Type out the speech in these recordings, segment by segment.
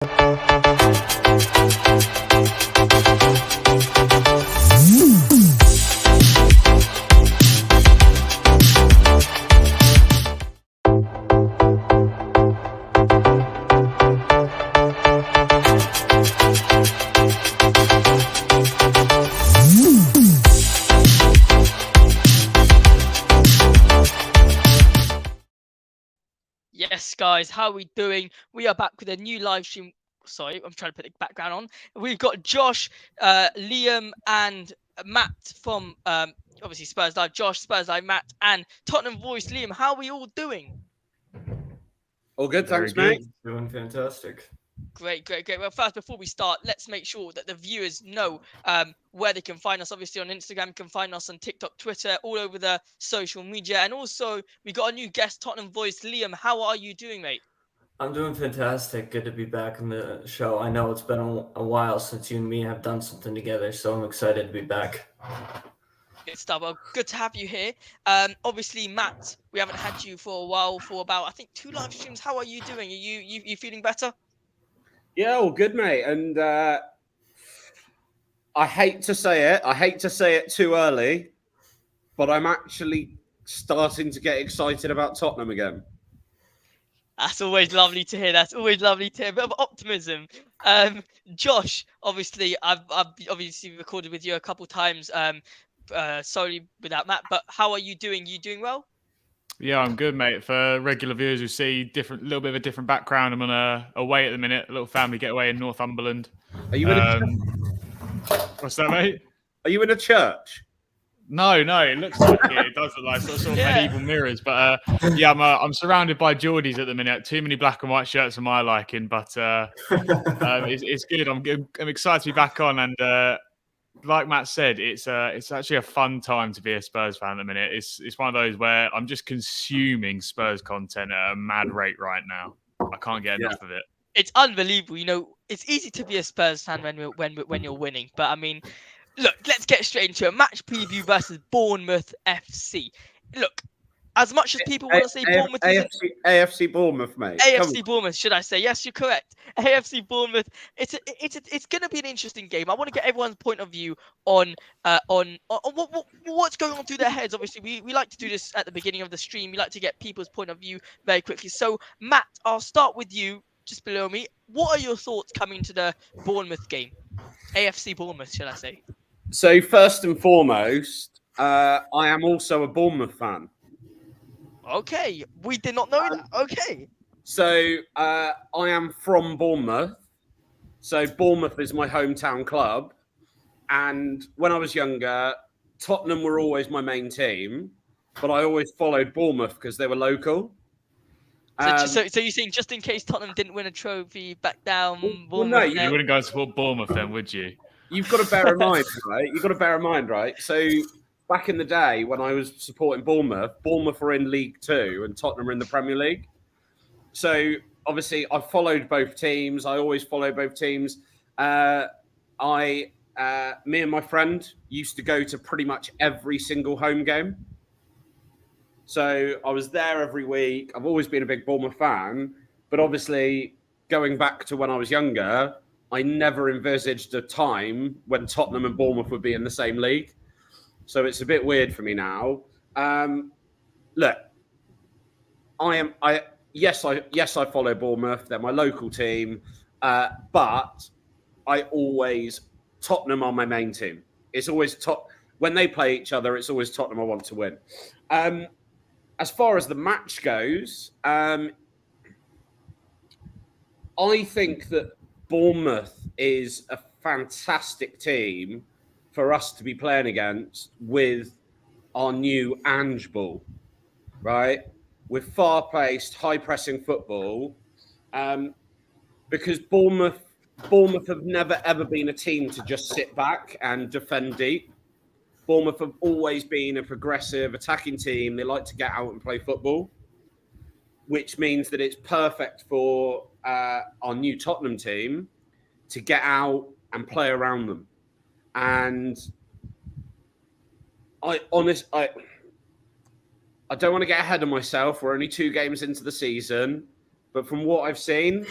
Yes, guys, how are we doing? We are back with a new live stream. Sorry, I'm trying to put the background on. We've got Josh, Liam, and Matt from obviously Spurs Live. Josh, Spurs Live, Matt, and Tottenham Voice. Liam, how are we all doing? All good, Very thanks, good. mate. Doing fantastic. Great. Well, first, before we start, let's make sure that the viewers know where they can find us. Obviously, on Instagram, you can find us on TikTok, Twitter, all over the social media. And also, we got a new guest, Tottenham Voice. Liam, how are you doing, mate? I'm doing fantastic. Good to be back on the show. I know it's been a while since you and me have done something together, so I'm excited to be back. Good stuff. Well, good to have you here. Obviously, Matt, we haven't had you for a while, for about, I think, 2 live streams. How are you doing? Are you feeling better? Yeah, all good, mate. And I hate to say it too early, but I'm actually starting to get excited about Tottenham again. That's always lovely to hear. That's always lovely to hear. A bit of optimism. Josh, obviously, I've obviously recorded with you a couple times. Sorry without Matt, but how are you doing? You doing well? Yeah, I'm good, mate. For regular viewers who see little bit of a different background, I'm on away at the minute, a little family getaway in Northumberland. Are you in a What's that, mate? Are you in a church? No, it looks like it. It does look like sort of medieval mirrors. But yeah, I'm surrounded by Geordies at the minute. Too many black and white shirts for my liking, but it's good. I'm excited to be back on, and like Matt said, it's actually a fun time to be a Spurs fan at the minute. It's one of those where I'm just consuming Spurs content at a mad rate right now. I can't get enough of it. It's unbelievable. You know, it's easy to be a Spurs fan when you're winning, but I mean, look, let's get straight into a match preview versus Bournemouth FC. Look, as much as people want to say Bournemouth AFC Bournemouth, mate. AFC Bournemouth, should I say? Yes, you're correct. AFC Bournemouth. It's going to be an interesting game. I want to get everyone's point of view on what's going on through their heads. Obviously, we like to do this at the beginning of the stream. We like to get people's point of view very quickly. So, Matt, I'll start with you, just below me. What are your thoughts coming to the Bournemouth game? AFC Bournemouth, should I say? So, first and foremost, I am also a Bournemouth fan. Okay, we did not know that. Okay. So I am from Bournemouth. So Bournemouth is my hometown club. And when I was younger, Tottenham were always my main team, but I always followed Bournemouth because they were local. So you're saying just in case Tottenham didn't win a trophy, back down? Well, no, you wouldn't go and support Bournemouth then, would you? You've got to bear in mind, right? So back in the day when I was supporting Bournemouth were in League Two and Tottenham were in the Premier League. So obviously I followed both teams. I always follow both teams. Me and my friend used to go to pretty much every single home game. So I was there every week. I've always been a big Bournemouth fan, but obviously going back to when I was younger, I never envisaged a time when Tottenham and Bournemouth would be in the same league. So it's a bit weird for me now. Look, I follow Bournemouth. They're my local team, but Tottenham are my main team. It's always when they play each other. It's always Tottenham I want to win. As far as the match goes, I think that Bournemouth is a fantastic team for us to be playing against with our new Ange ball, right? With far-paced, high-pressing football, because Bournemouth have never, ever been a team to just sit back and defend deep. Bournemouth have always been a progressive, attacking team. They like to get out and play football, which means that it's perfect for our new Tottenham team to get out and play around them. And I don't want to get ahead of myself. We're only 2 games into the season, but from what I've seen,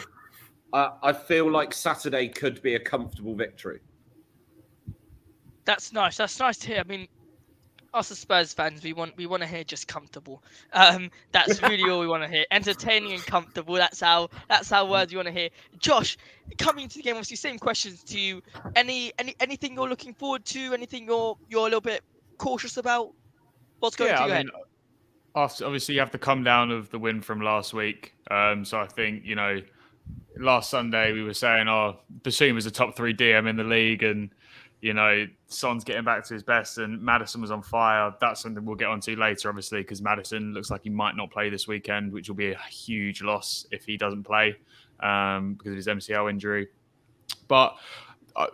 I feel like Saturday could be a comfortable victory. That's nice. That's nice to hear. I mean, us as Spurs fans, we want to hear just comfortable. That's really all we want to hear. Entertaining and comfortable. That's our words we want to hear. Josh, coming into the game, obviously, same questions to you. Anything you're looking forward to? Anything you're a little bit cautious about? What's going through your head? Obviously, you have to come down of the win from last week. So I think, last Sunday we were saying, Bissouma's a top 3 DM in the league, and Son's getting back to his best, and Maddison was on fire. That's something we'll get onto later, obviously, because Maddison looks like he might not play this weekend, which will be a huge loss if he doesn't play because of his MCL injury. But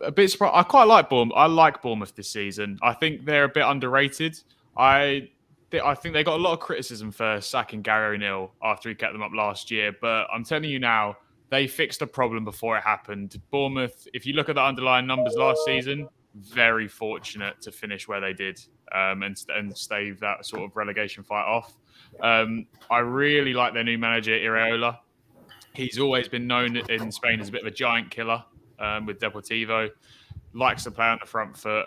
a bit surprised. I quite like Bournemouth. I like Bournemouth this season. I think they're a bit underrated. I think they got a lot of criticism for sacking Gary O'Neill after he kept them up last year. But I'm telling you now, they fixed the problem before it happened. Bournemouth, if you look at the underlying numbers last season, very fortunate to finish where they did and stave that sort of relegation fight off. I really like their new manager, Iraola. He's always been known in Spain as a bit of a giant killer with Deportivo. Likes to play on the front foot.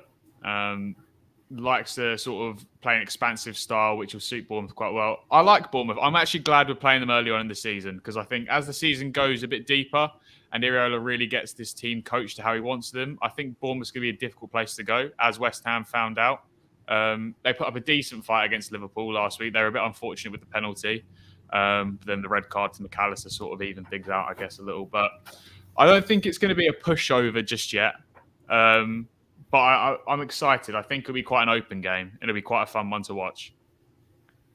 Likes to sort of play an expansive style, which will suit Bournemouth quite well. I like Bournemouth. I'm actually glad we're playing them early on in the season because I think as the season goes a bit deeper and Iraola really gets this team coached to how he wants them, I think Bournemouth's going to be a difficult place to go, as West Ham found out. They put up a decent fight against Liverpool last week. They were a bit unfortunate with the penalty. Then the red card to McAllister sort of evened things out, I guess, a little. But I don't think it's going to be a pushover just yet. But I'm excited. I think it'll be quite an open game. It'll be quite a fun one to watch.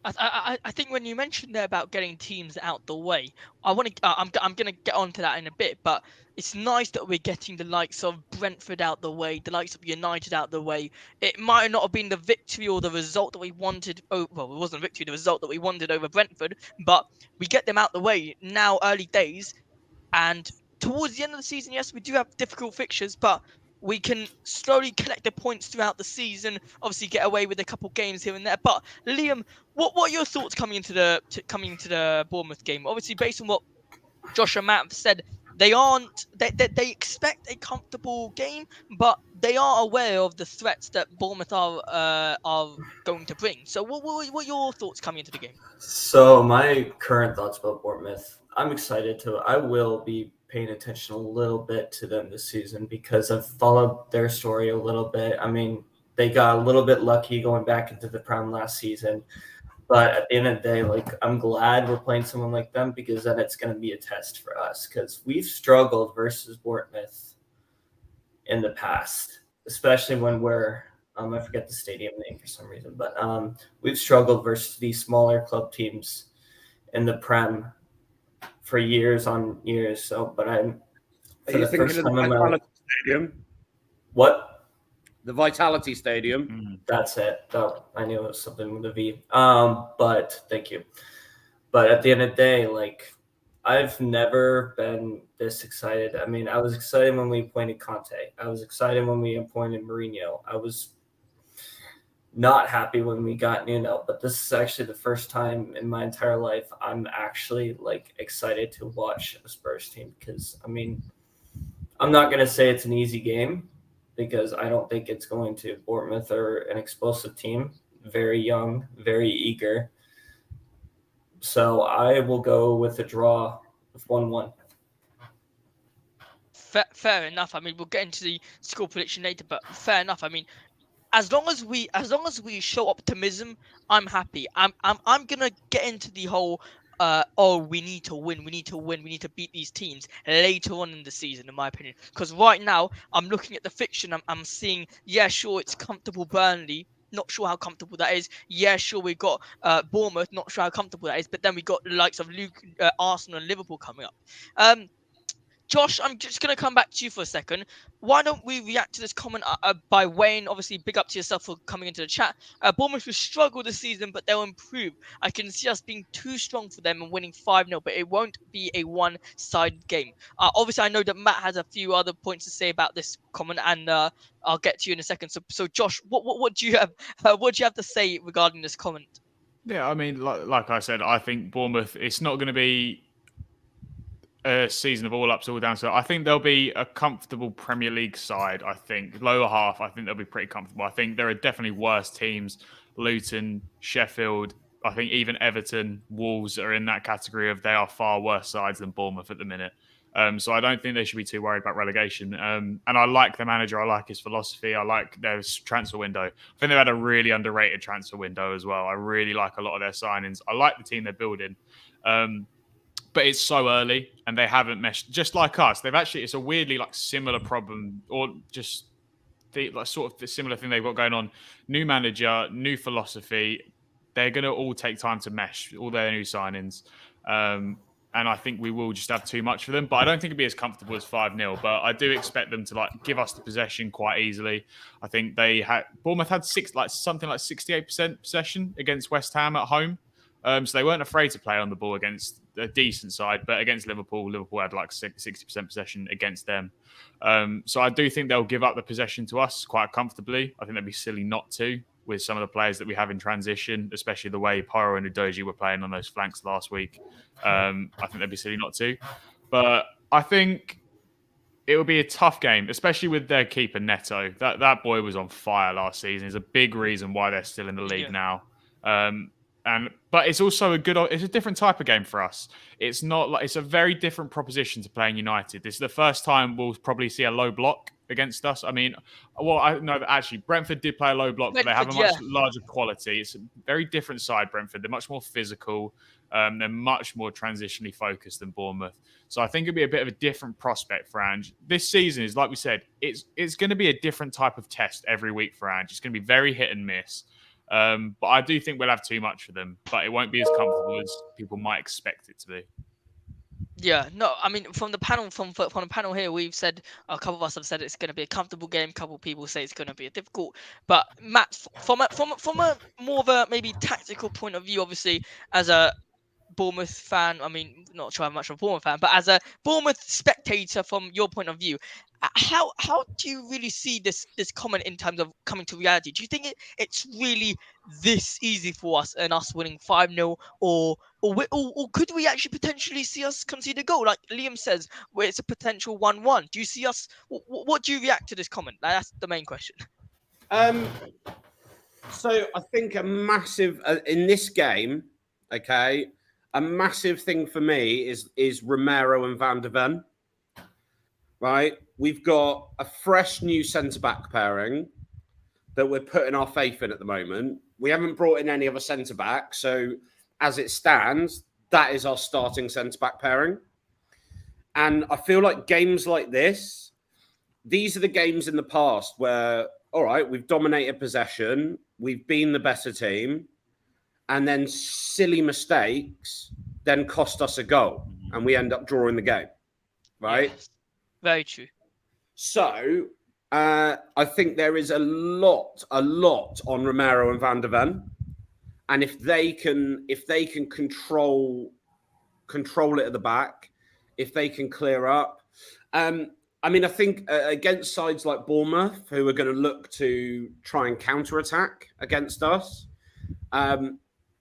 I think when you mentioned there about getting teams out the way, I'm going to get onto that in a bit, but it's nice that we're getting the likes of Brentford out the way, the likes of United out the way. It might not have been the victory or the result that we wanted. Well, it wasn't a victory, the result that we wanted over Brentford, but we get them out the way now, early days, and towards the end of the season, yes, we do have difficult fixtures, but we can slowly collect the points throughout the season. Obviously, get away with a couple games here and there. But Liam, what are your thoughts coming into the Bournemouth game? Obviously, based on what Josh and Matt have said, they expect a comfortable game, but they are aware of the threats that Bournemouth are going to bring. So, what are your thoughts coming into the game? So, my current thoughts about Bournemouth, I'm excited I will be paying attention a little bit to them this season because I've followed their story a little bit. I mean, they got a little bit lucky going back into the Prem last season, but at the end of the day, I'm glad we're playing someone like them because then it's going to be a test for us because we've struggled versus Bournemouth in the past, especially when we're I forget the stadium name for some reason, but we've struggled versus these smaller club teams in the Prem for years on years. So, but I'm. Are you thinking of the Vitality Stadium? What? The Vitality Stadium. That's it. Oh, I knew it was something with a V. But thank you. But at the end of the day, I've never been this excited. I mean, I was excited when we appointed Conte. I was excited when we appointed Mourinho. I was not happy when we got Nuno, but this is actually the first time in my entire life I'm actually excited to watch a Spurs team because I mean, I'm not going to say it's an easy game because I don't think it's going to. Bournemouth are an explosive team, very young, very eager. So I will go with a draw of 1-1. Fair enough. I mean, we'll get into the score prediction later, but fair enough. I mean, as long as we show optimism, I'm happy. I'm gonna get into the whole we need to win, we need to beat these teams later on in the season, in my opinion. Because right now I'm looking at the fiction, I'm seeing, yeah, sure, it's comfortable Burnley. Not sure how comfortable that is. Yeah, sure, we got Bournemouth. Not sure how comfortable that is. But then we got the likes of Arsenal and Liverpool coming up. Josh, I'm just going to come back to you for a second. Why don't we react to this comment by Wayne? Obviously, big up to yourself for coming into the chat. Bournemouth will struggle this season, but they'll improve. I can see us being too strong for them and winning 5-0, but it won't be a one-sided game. Obviously, I know that Matt has a few other points to say about this comment, and I'll get to you in a second. So Josh, what do you have? What do you have to say regarding this comment? Yeah, I mean, like I said, I think Bournemouth. It's not going to be a season of all ups, all downs. So I think they'll be a comfortable Premier League side. I think lower half. I think they'll be pretty comfortable. I think there are definitely worse teams. Luton, Sheffield. I think even Everton, Wolves are in that category of they are far worse sides than Bournemouth at the minute. So I don't think they should be too worried about relegation. And I like the manager. I like his philosophy. I like their transfer window. I think they've had a really underrated transfer window as well. I really like a lot of their signings. I like the team they're building. But it's so early and they haven't meshed, just like us. It's a weirdly like similar problem, or just sort of the similar thing they've got going on. New manager, new philosophy. They're going to all take time to mesh, all their new signings. And I think we will just have too much for them. But I don't think it'd be as comfortable as 5-0. But I do expect them to give us the possession quite easily. I think Bournemouth had something like 68% possession against West Ham at home. So they weren't afraid to play on the ball against a decent side, but against Liverpool had 60% possession against them. So I do think they'll give up the possession to us quite comfortably. I think they'd be silly not to, with some of the players that we have in transition, especially the way Pyro and Udoji were playing on those flanks last week. I think they'd be silly not to. But I think it will be a tough game, especially with their keeper, Neto. That boy was on fire last season. He's a big reason why they're still in the league now. But it's also it's a different type of game for us. It's a very different proposition to playing United. This is the first time we'll probably see a low block against us. I mean, I know that actually Brentford did play a low block, but they have a much larger quality. It's a very different side, Brentford. They're much more physical. They're much more transitionally focused than Bournemouth. So I think it'll be a bit of a different prospect for Ange. This season is, like we said, it's going to be a different type of test every week for Ange. It's going to be very hit and miss. But I do think we'll have too much for them, but it won't be as comfortable as people might expect it to be. Yeah, no, I mean, from the panel here, we've said, a couple of us have said it's going to be a comfortable game. A couple of people say it's going to be a difficult. But Matt, from a more of a maybe tactical point of view, obviously, as a Bournemouth fan, I mean, not sure how much of a Bournemouth fan, but as a Bournemouth spectator, from your point of view, how do you really see this comment in terms of coming to reality? Do you think it's really this easy for us and us winning 5-0, or could we actually potentially see us concede a goal? Like Liam says, where it's a potential 1-1. Do you see us? What do you react to this comment? That's the main question. So I think a massive in this game, okay. A massive thing for me is Romero and Van der Ven, right? We've got a fresh new centre-back pairing that we're putting our faith in at the moment. We haven't brought in any other centre-back, so as it stands, that is our starting centre-back pairing. And I feel like games like this, these are the games in the past where, all right, we've dominated possession, we've been the better team, and then silly mistakes then cost us a goal and we end up drawing the game, right? Yes, very true. So I think there is a lot on Romero and Van der Ven. And if they can control it at the back, if they can clear up, I mean, I think against sides like Bournemouth, who are going to look to try and counter-attack against us,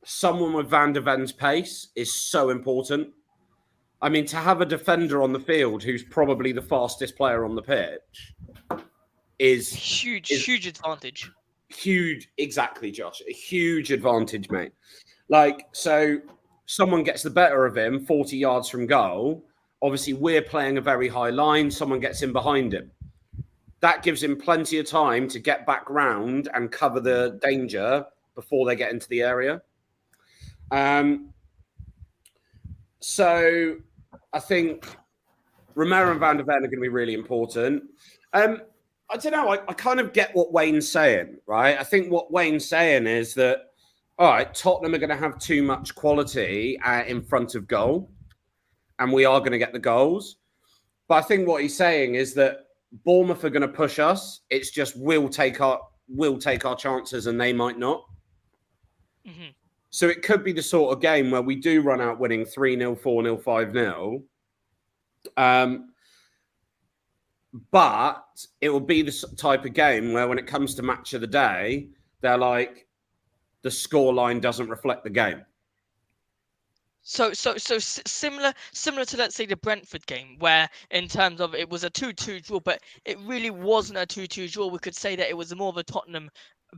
someone with Van der Ven's pace is so important. I mean, to have a defender on the field who's probably the fastest player on the pitch is huge advantage. Huge, exactly, Josh. A huge advantage, mate. Like, so someone gets the better of him 40 yards from goal. Obviously, we're playing a very high line. Someone gets in behind him. That gives him plenty of time to get back round and cover the danger before they get into the area. So I think Romero and Van der Ven are going to be really important. I don't know. I kind of get what Wayne's saying, right? I think what Wayne's saying is that, all right, Tottenham are going to have too much quality in front of goal, and we are going to get the goals. But I think what he's saying is that Bournemouth are going to push us. It's just we'll take our chances, and they might not. Mm-hmm. So it could be the sort of game where we do run out winning 3-0, 4-0, 5-0. But it will be the type of game where when it comes to match of the day, they're like, the scoreline doesn't reflect the game. Similar to, let's say, the Brentford game, where in terms of it was a 2-2 draw, but it really wasn't a 2-2 draw. We could say that it was more of a Tottenham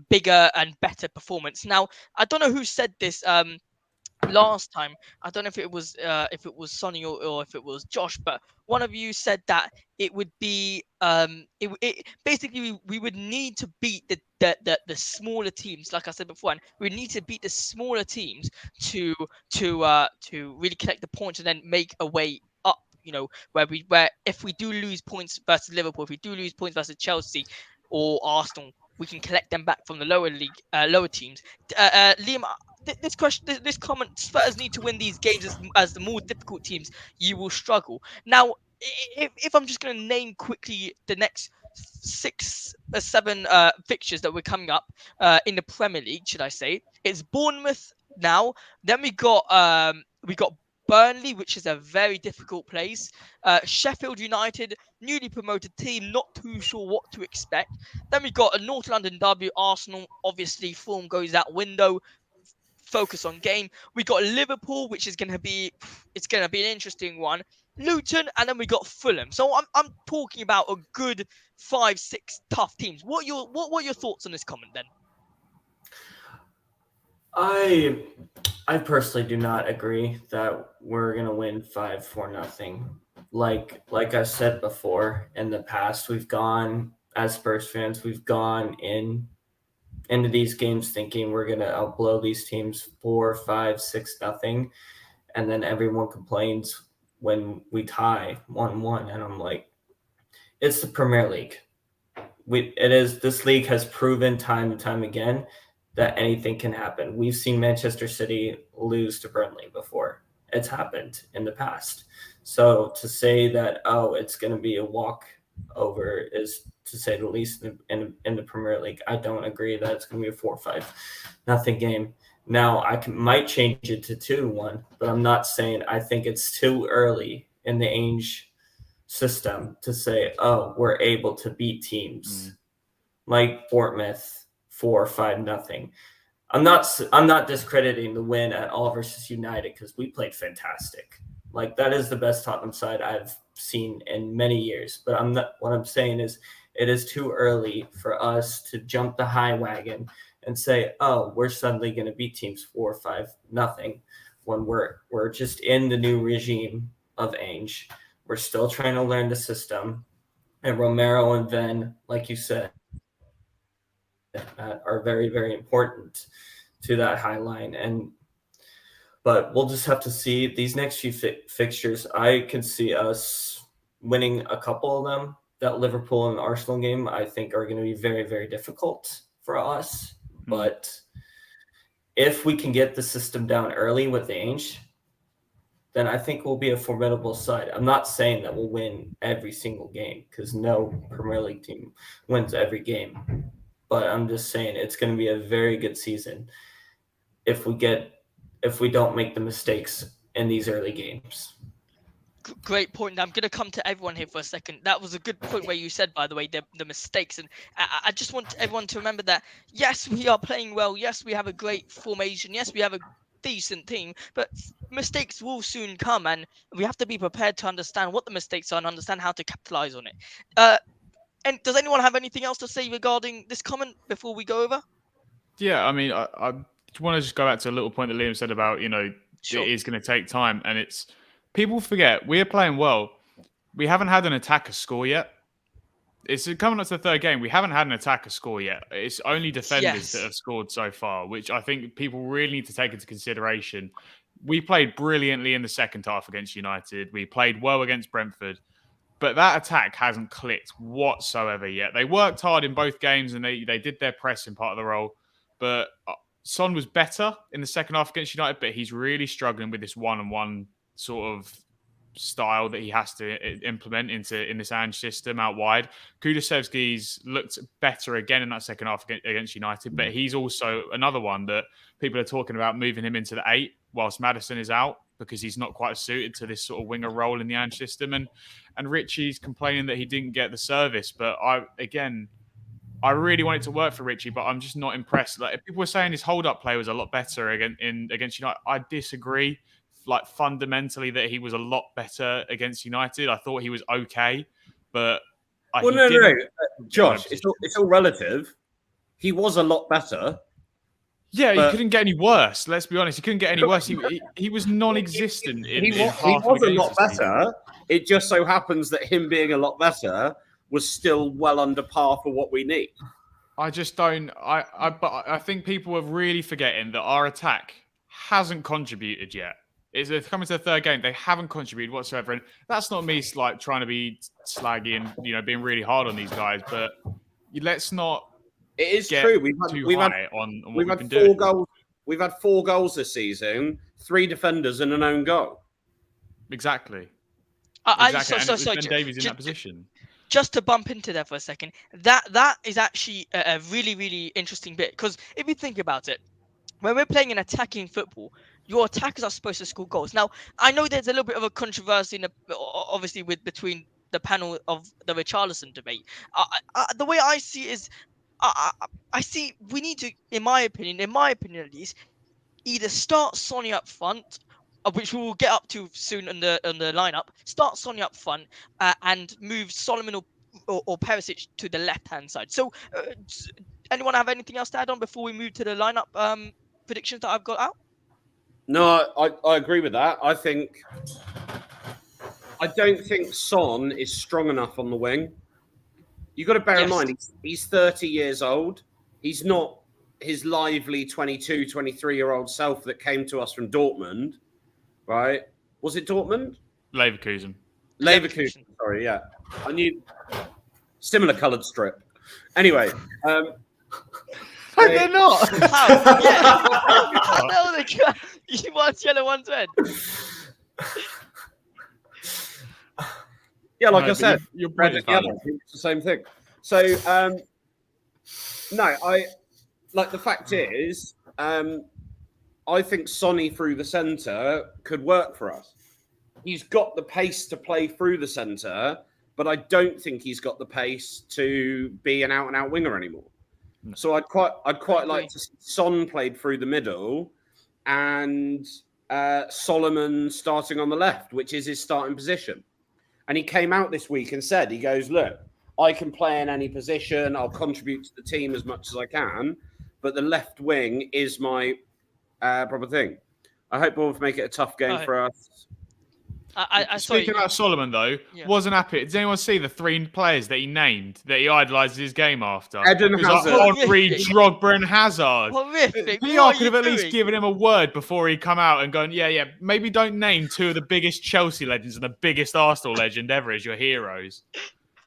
bigger and better performance. Now, I don't know who said this last time. I don't know if it was Sonny or if it was Josh, but one of you said that it would be it basically we would need to beat the smaller teams, like I said before, and we need to beat the smaller teams to really collect the points and then make a way up, where if we do lose points versus Liverpool, if we do lose points versus Chelsea or Arsenal, we can collect them back from the lower teams. Liam, this question, this comment: Spurs need to win these games as the more difficult teams. You will struggle. Now, if I'm just going to name quickly the next 6 or 7 fixtures that we're coming up in the Premier League, should I say? It's Bournemouth now. Then we got Burnley, which is a very difficult place. Sheffield United, newly promoted team, not too sure what to expect. Then we got a North London derby, Arsenal. Obviously, form goes out window. Focus on game. We got Liverpool, which is going to be an interesting one. Luton, and then we got Fulham. So I'm talking about a good 5-6 tough teams. What are your thoughts on this comment then? I personally do not agree that we're gonna win 5-4-0. Like I said before, in the past we've gone, as Spurs fans, we've gone into these games thinking we're gonna outblow these teams 4-5-6-0, and then everyone complains when we tie 1-1, and I'm like, it's the Premier League. This league has proven time and time again that anything can happen. We've seen Manchester City lose to Burnley before. It's happened in the past. So to say that, it's going to be a walk over is, to say the least, in the Premier League. I don't agree that it's going to be a 4-5-0 game. Now, might change it to 2-1, but I'm not saying I think it's too early in the Ainge system to say, we're able to beat teams like Bournemouth 4-5-0. I'm not discrediting the win at all versus United, because we played fantastic. Like, that is the best Tottenham side I've seen in many years. But what I'm saying is it is too early for us to jump the high wagon and say, we're suddenly going to beat teams 4-5-0 when we're just in the new regime of Ainge. We're still trying to learn the system. And Romero and Ven, like you said, are very, very important to that high line. But we'll just have to see these next few fixtures. I can see us winning a couple of them. That Liverpool and Arsenal game, I think, are going to be very, very difficult for us. But if we can get the system down early with the Ainge, then I think we'll be a formidable side. I'm not saying that we'll win every single game, because no Premier League team wins every game. But I'm just saying it's going to be a very good season if we don't make the mistakes in these early games. Great point. I'm going to come to everyone here for a second. That was a good point where you said, by the way, the mistakes. And I just want everyone to remember that, yes, we are playing well. Yes, we have a great formation. Yes, we have a decent team. But mistakes will soon come. And we have to be prepared to understand what the mistakes are and understand how to capitalize on it. And does anyone have anything else to say regarding this comment before we go over? Yeah, I mean, I want to just go back to a little point that Liam said about, Sure. It is going to take time. And it's, people forget, we're playing well. We haven't had an attacker score yet. It's coming up to the third game. We haven't had an attacker score yet. It's only defenders that have scored so far, which I think people really need to take into consideration. We played brilliantly in the second half against United. We played well against Brentford. But that attack hasn't clicked whatsoever yet. They worked hard in both games and they did their pressing part of the role. But Son was better in the second half against United, but he's really struggling with this one-on-one sort of style that he has to implement in this Ange system out wide. Kulusevski's looked better again in that second half against United, but he's also another one that people are talking about moving him into the 8 whilst Maddison is out, because he's not quite suited to this sort of winger role in the Ange system. And Richie's complaining that he didn't get the service, but I really want it to work for Richie, but I'm just not impressed. Like, if people were saying his hold-up play was a lot better against United, I disagree. like fundamentally that he was a lot better against United. I thought he was okay, but no, Josh, it's all relative. He was a lot better. Yeah, he couldn't get any worse. Let's be honest, he couldn't get any worse. He was non-existent in half he was of a the lot games. better. It just so happens that him being a lot better was still well under par for what we need. I just don't. But I think people are really forgetting that our attack hasn't contributed yet. It's coming to the third game. They haven't contributed whatsoever, and that's not me like trying to be slaggy and being really hard on these guys. But let's not. It is true. We've had 4 goals. We've had 4 goals this season, 3 defenders and an own goal. Exactly. So Ben Davies in that position. Just to bump into there for a second, that is actually a really, really interesting bit, because if you think about it, when we're playing an attacking football, your attackers are supposed to score goals. Now, I know there's a little bit of a controversy, obviously, between the panel of the Richarlison debate. The way I see it is, I see we need to, in my opinion at least, either start Sonny up front, which we will get up to soon on the lineup. Start Sonny up front and move Solomon or Perisic to the left-hand side. So, anyone have anything else to add on before we move to the lineup predictions that I've got out? No, I agree with that. I don't think Son is strong enough on the wing. You've got to bear in mind, he's 30 years old. He's not his lively 22, 23-year-old self that came to us from Dortmund, right? Was it Dortmund? Leverkusen. Sorry, yeah. I knew. Similar coloured strip. Anyway. They're not. How? Yeah. One's yellow, one's red. Yeah, like I said, your point is valid. It's the same thing. So, no, the fact is, I think Sonny through the centre could work for us. He's got the pace to play through the centre, but I don't think he's got the pace to be an out-and-out winger anymore. No. So I'd quite like to see Son played through the middle and Solomon starting on the left, which is his starting position. And he came out this week and said, he goes, look, I can play in any position. I'll contribute to the team as much as I can. But the left wing is my proper thing. I hope Bournemouth make it a tough game for us. Speaking about Solomon, though, wasn't happy. Did anyone see the 3 players that he named that he idolises his game after? Eden Hazard. Henry, Drogba and Hazard. Horrific. PR could have at least given him a word before he come out and gone, yeah, maybe don't name 2 of the biggest Chelsea legends and the biggest Arsenal legend ever as your heroes.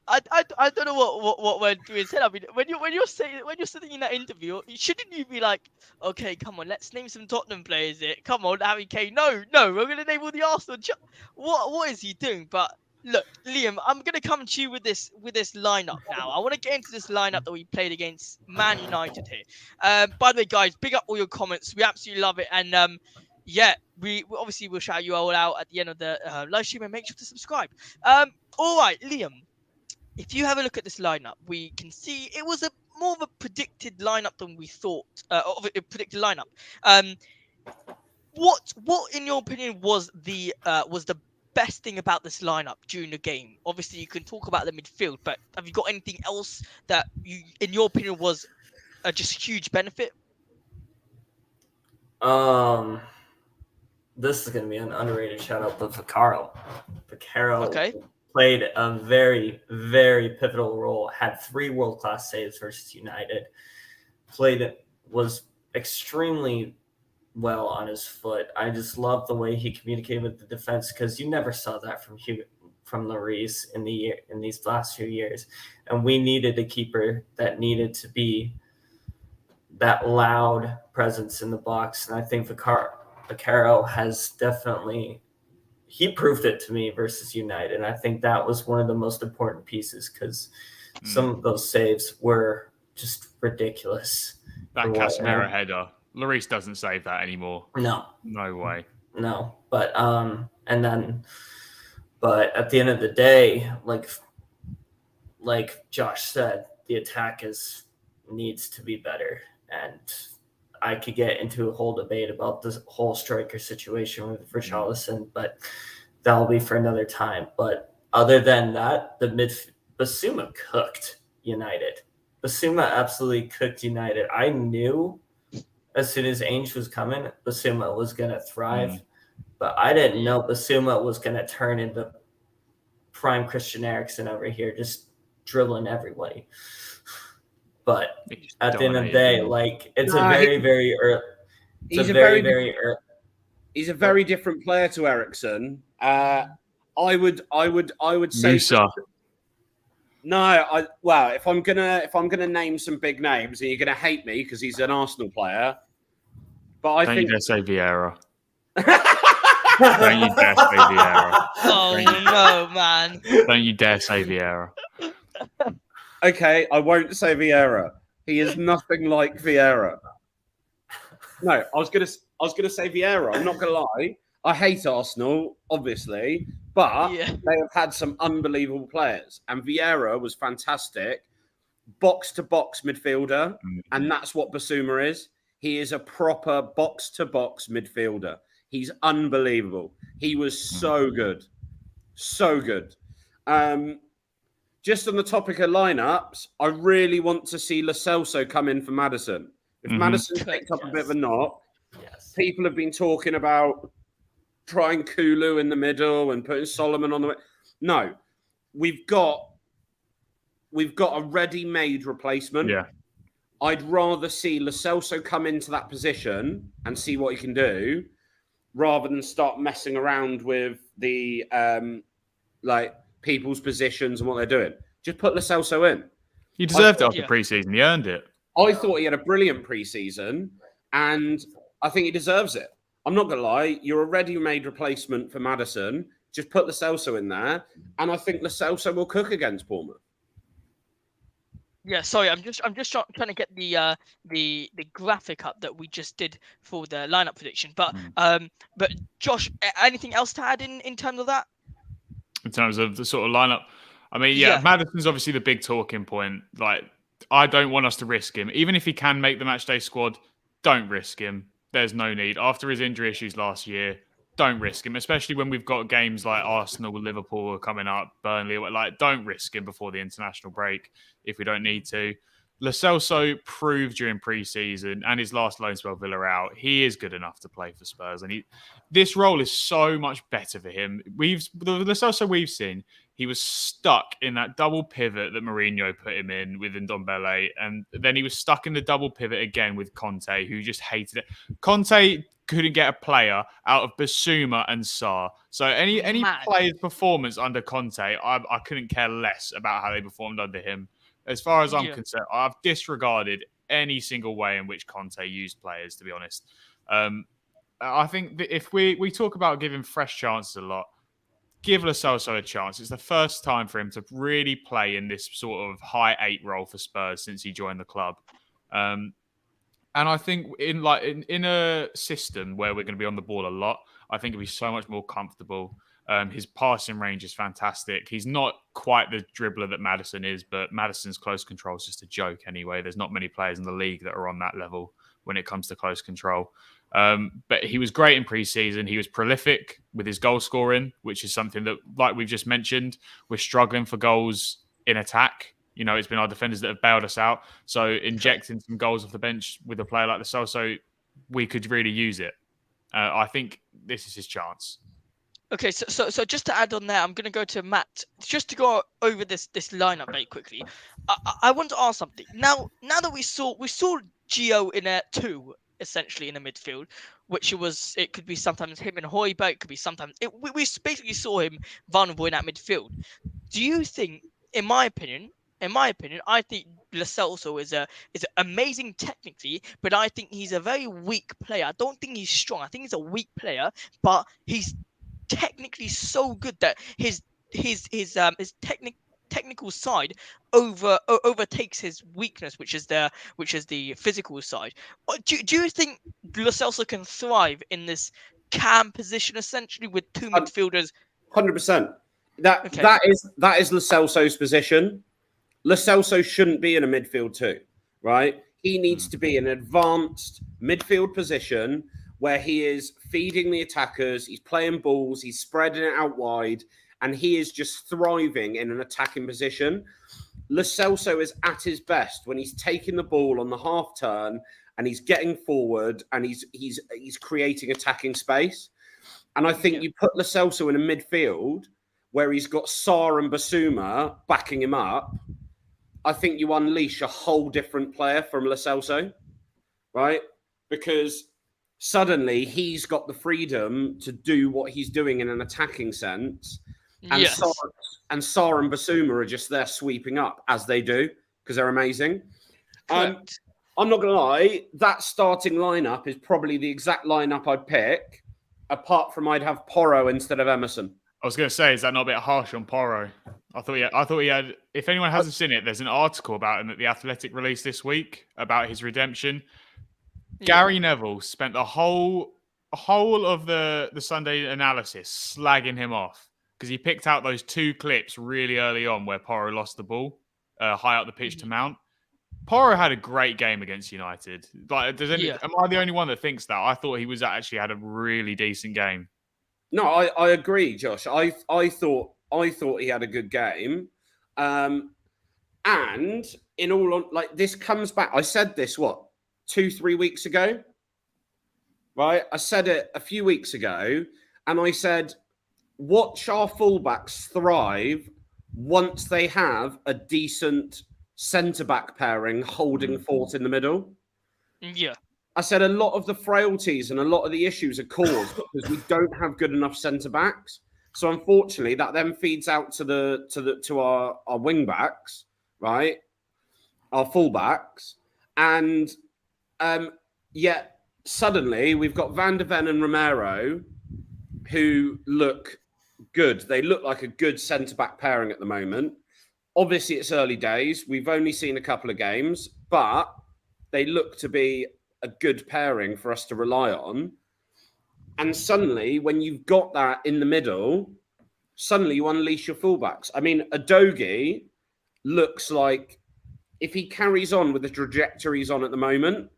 I don't know what we're doing. I mean, when you're sitting in that interview, shouldn't you be like, okay, come on, let's name some Tottenham players here. Come on, Harry Kane. No, we're gonna name all the Arsenal. What is he doing? But look, Liam, I'm gonna come to you with this lineup now. I want to get into this lineup that we played against Man United here. By the way, guys, big up all your comments. We absolutely love it, and we obviously will shout you all out at the end of the live stream, and make sure to subscribe. All right, Liam. If you have a look at this lineup, we can see it was more of a predicted lineup than we thought. Of a predicted lineup. What in your opinion was the best thing about this lineup during the game? Obviously, you can talk about the midfield, but have you got anything else that you, in your opinion, was just huge benefit? This is going to be an underrated shout out to Vaccaro. Okay. Played a very, very pivotal role, had 3 world-class saves versus United, was extremely well on his foot. I just love the way he communicated with the defense, because you never saw that from Lloris in these last few years. And we needed a keeper that needed to be that loud presence in the box. And I think Vaccaro has definitely... He proved it to me versus United, and I think that was one of the most important pieces, because some of those saves were just ridiculous. That Casemiro header, Lloris doesn't save that anymore. No way. No, but at the end of the day, like Josh said, the attack needs to be better, and I could get into a whole debate about this whole striker situation with Richarlison, but that'll be for another time. But other than that, Basuma cooked United. Basuma absolutely cooked United. I knew as soon as Ainge was coming, Basuma was going to thrive, but I didn't know Basuma was going to turn into prime Christian Eriksen over here, just dribbling everybody. But at the end of the day, like it's a very, very early. He's a very, very early. He's a very different player to Eriksen. I would say Musa. No, if I'm gonna name some big names, and you're gonna hate me because he's an Arsenal player, but I think you dare say Vieira. Don't you dare say Vieira. Oh no, man! Don't you dare say Vieira. Okay, I won't say Vieira. He is nothing like Vieira. No, I was gonna say Vieira. I'm not gonna lie. I hate Arsenal, obviously, but they have had some unbelievable players, and Vieira was fantastic, box-to-box midfielder, and that's what Basuma is. He is a proper box-to-box midfielder. He's unbelievable. He was so good, so good. Just on the topic of lineups, I really want to see Lo Celso come in for Maddison. If Maddison picked up a bit of a knock, people have been talking about trying Kulu in the middle and putting Solomon on the way. No, we've got a ready-made replacement. Yeah. I'd rather see Lo Celso come into that position and see what he can do, rather than start messing around with the people's positions and what they're doing. Just put Lo Celso in. He deserved it after pre-season. He earned it. I thought he had a brilliant pre-season, and I think he deserves it. I'm not going to lie. You're a ready-made replacement for Maddison. Just put Lo Celso in there, and I think Lo Celso will cook against Bournemouth. Yeah, sorry, I'm just trying to get the graphic up that we just did for the lineup prediction. But Josh, anything else to add in terms of that? In terms of the sort of lineup, I mean, Maddison's obviously the big talking point. Like, I don't want us to risk him, even if he can make the matchday squad. Don't risk him. There's no need. After his injury issues last year, don't risk him, especially when we've got games like Arsenal, Liverpool are coming up, Burnley. Like, don't risk him before the international break if we don't need to. Lo Celso proved during pre-season and his last loan spell Villarreal, he is good enough to play for Spurs. And this role is so much better for him. The Lo Celso we've seen, he was stuck in that double pivot that Mourinho put him in with Ndombele. And then he was stuck in the double pivot again with Conte, who just hated it. Conte couldn't get a player out of Basuma and Sarr. So any player's performance under Conte, I couldn't care less about how they performed under him. As far as I'm concerned, I've disregarded any single way in which Conte used players, to be honest. I think that if we talk about giving fresh chances a lot, give Lo Celso a chance. It's the first time for him to really play in this sort of high 8 role for Spurs since he joined the club. And I think in a system where we're going to be on the ball a lot, I think it'll be so much more comfortable. His passing range is fantastic. He's not quite the dribbler that Maddison is, but Maddison's close control is just a joke anyway. There's not many players in the league that are on that level when it comes to close control. But he was great in pre-season. He was prolific with his goal scoring, which is something that, like we've just mentioned, we're struggling for goals in attack. You know, it's been our defenders that have bailed us out. So injecting some goals off the bench with a player like Lo Celso, we could really use it. I think this is his chance. Okay, so just to add on there, I'm going to go to Matt, just to go over this lineup very quickly. I want to ask something. Now that we saw Gio in a 2, essentially in the midfield, it could be sometimes him and Højbjerg, it could be sometimes... we basically saw him vulnerable in that midfield. Do you think, in my opinion, I think Lo Celso is amazing technically, but I think he's a very weak player. I don't think he's strong. I think he's a weak player, but he's technically so good that his technical side overtakes his weakness, which is the physical side. Do you think Lo Celso can thrive in this cam position essentially with 2 midfielders? 100%. That is Lo Celso's position. Lo Celso shouldn't be in a midfield 2, right? He needs to be in an advanced midfield position where he is feeding the attackers, he's playing balls, he's spreading it out wide, and he is just thriving in an attacking position. Lo Celso is at his best when he's taking the ball on the half turn and he's getting forward and he's creating attacking space. And I think you put Lo Celso in a midfield where he's got Sarr and Basuma backing him up. I think you unleash a whole different player from Lo Celso, right? Because suddenly he's got the freedom to do what he's doing in an attacking sense. And Sarr and Basuma are just there sweeping up as they do because they're amazing. I'm not going to lie, that starting lineup is probably the exact lineup I'd pick, apart from I'd have Porro instead of Emerson. I was going to say, is that not a bit harsh on Porro? I thought he had. If anyone hasn't seen it, there's an article about him that the Athletic released this week about his redemption. Gary Neville spent the whole of the Sunday analysis slagging him off because he picked out those 2 clips really early on where Porro lost the ball high up the pitch to Mount. Porro had a great game against United. Like, am I the only one that thinks that? I thought he was actually had a really decent game. No, I agree, Josh. I thought he had a good game, and in all this comes back. I said this 2-3 weeks ago, right? I said it a few weeks ago, and I said, watch our fullbacks thrive once they have a decent centre-back pairing holding fort in the middle. Yeah. I said a lot of the frailties and a lot of the issues are caused because we don't have good enough centre-backs. So unfortunately, that then feeds out to our wing-backs, right? Our full-backs. And yet suddenly we've got Van de Ven and Romero who look good. They look like a good centre-back pairing at the moment. Obviously, it's early days. We've only seen a couple of games, but they look to be a good pairing for us to rely on. And suddenly, when you've got that in the middle, suddenly you unleash your fullbacks. I mean, Udogie looks like if he carries on with the trajectory he's on at the moment,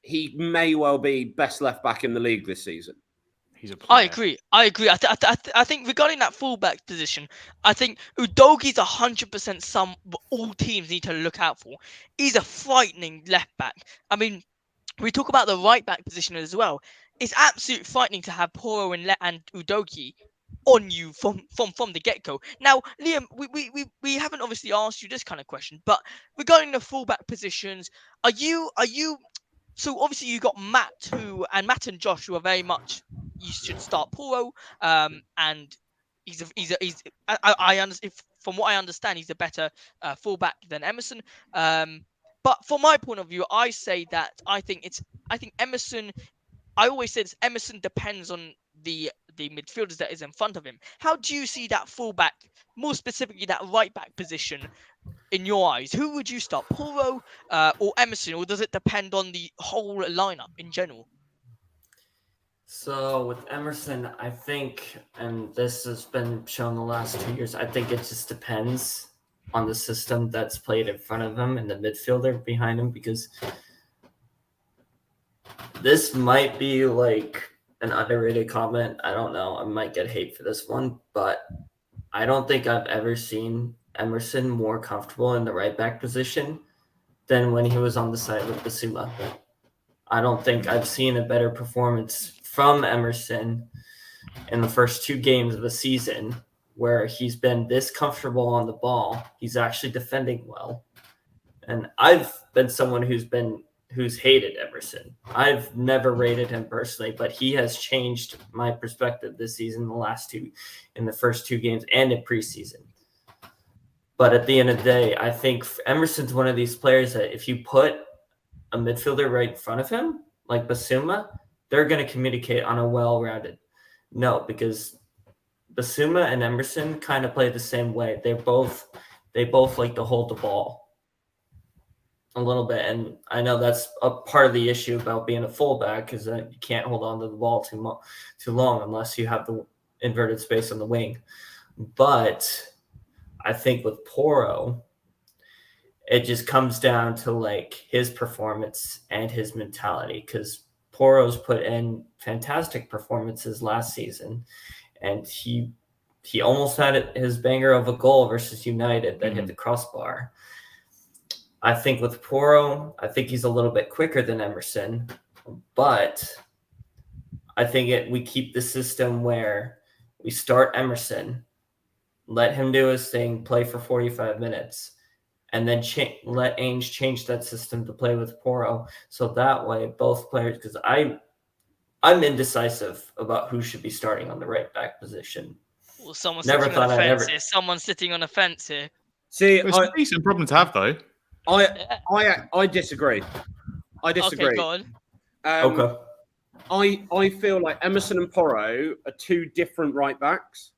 he may well be best left back in the league this season. He's a player. I agree. I think regarding that fullback position, I think Udogie's 100% all teams need to look out for. He's a frightening left back. I mean, we talk about the right back position as well. It's absolutely frightening to have Porro and Udogie on you from the get-go. Now, Liam, we haven't obviously asked you this kind of question, but regarding the fullback positions, are you so obviously you got Matt and Josh who are very much you should start Porro, and from what I understand he's a better fullback than Emerson. But from my point of view, I say that I think Emerson. I always say Emerson depends on the midfielders that is in front of him. How do you see that fullback, more specifically that right back position, in your eyes? Who would you start, Porro or Emerson, or does it depend on the whole lineup in general? So with Emerson, I think, and this has been shown the last 2 years, I think it just depends on the system that's played in front of him and the midfielder behind him, because this might be like an underrated comment. I don't know. I might get hate for this one, but I don't think I've ever seen Emerson more comfortable in the right back position than when he was on the side with Basuma. I don't think I've seen a better performance from Emerson in the first 2 games of the season where he's been this comfortable on the ball. He's actually defending well. And I've been someone who's hated Emerson. I've never rated him personally, but he has changed my perspective this season, in the first 2 games and in preseason. But at the end of the day, I think Emerson's one of these players that if you put a midfielder right in front of him, like Basuma, they're going to communicate on a well-rounded note, because Basuma and Emerson kind of play the same way. They both like to hold the ball a little bit, and I know that's a part of the issue about being a fullback, because you can't hold on to the ball too long unless you have the inverted space on the wing. But I think with Porro, it just comes down to like his performance and his mentality, because Poro's put in fantastic performances last season, and he almost had his banger of a goal versus United that hit the crossbar. I think with Poro, I think he's a little bit quicker than Emerson, but I think we keep the system where we start Emerson, let him do his thing, play for 45 minutes, and then let Ainge change that system to play with Poro. So that way, both players, because I'm indecisive about who should be starting on the right back position. Well, someone's sitting on a fence here. Someone's sitting on a fence here. See, it's a decent problem to have, though. I disagree. Okay, go on. Okay. I feel like Emerson and Poro are two different right backs.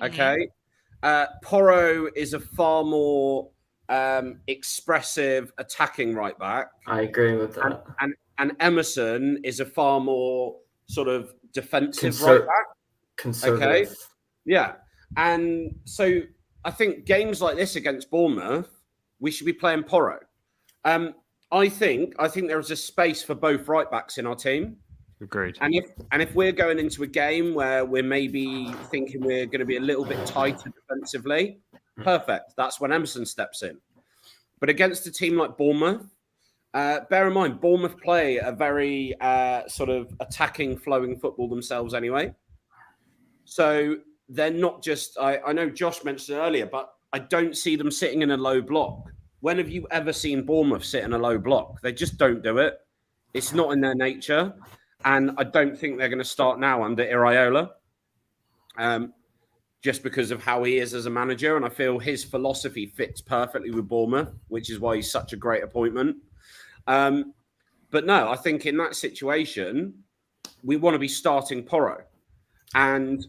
Okay. Poro is a far more expressive attacking right back. I agree with that. And Emerson is a far more sort of defensive right back. Conservative. Okay. Yeah. And so I think games like this against Bournemouth, we should be playing Poro. I think there is a space for both right backs in our team. Agreed. And if we're going into a game where we're maybe thinking we're going to be a little bit tighter defensively, perfect. That's when Emerson steps in. But against a team like Bournemouth, bear in mind, Bournemouth play a very sort of attacking, flowing football themselves anyway. So they're not just, I know Josh mentioned it earlier, but I don't see them sitting in a low block. When have you ever seen Bournemouth sit in a low block? They just don't do it. It's not in their nature. And I don't think they're going to start now under Iraola, just because of how he is as a manager. And I feel his philosophy fits perfectly with Bournemouth, which is why he's such a great appointment. But no, I think in that situation, we want to be starting Poro. And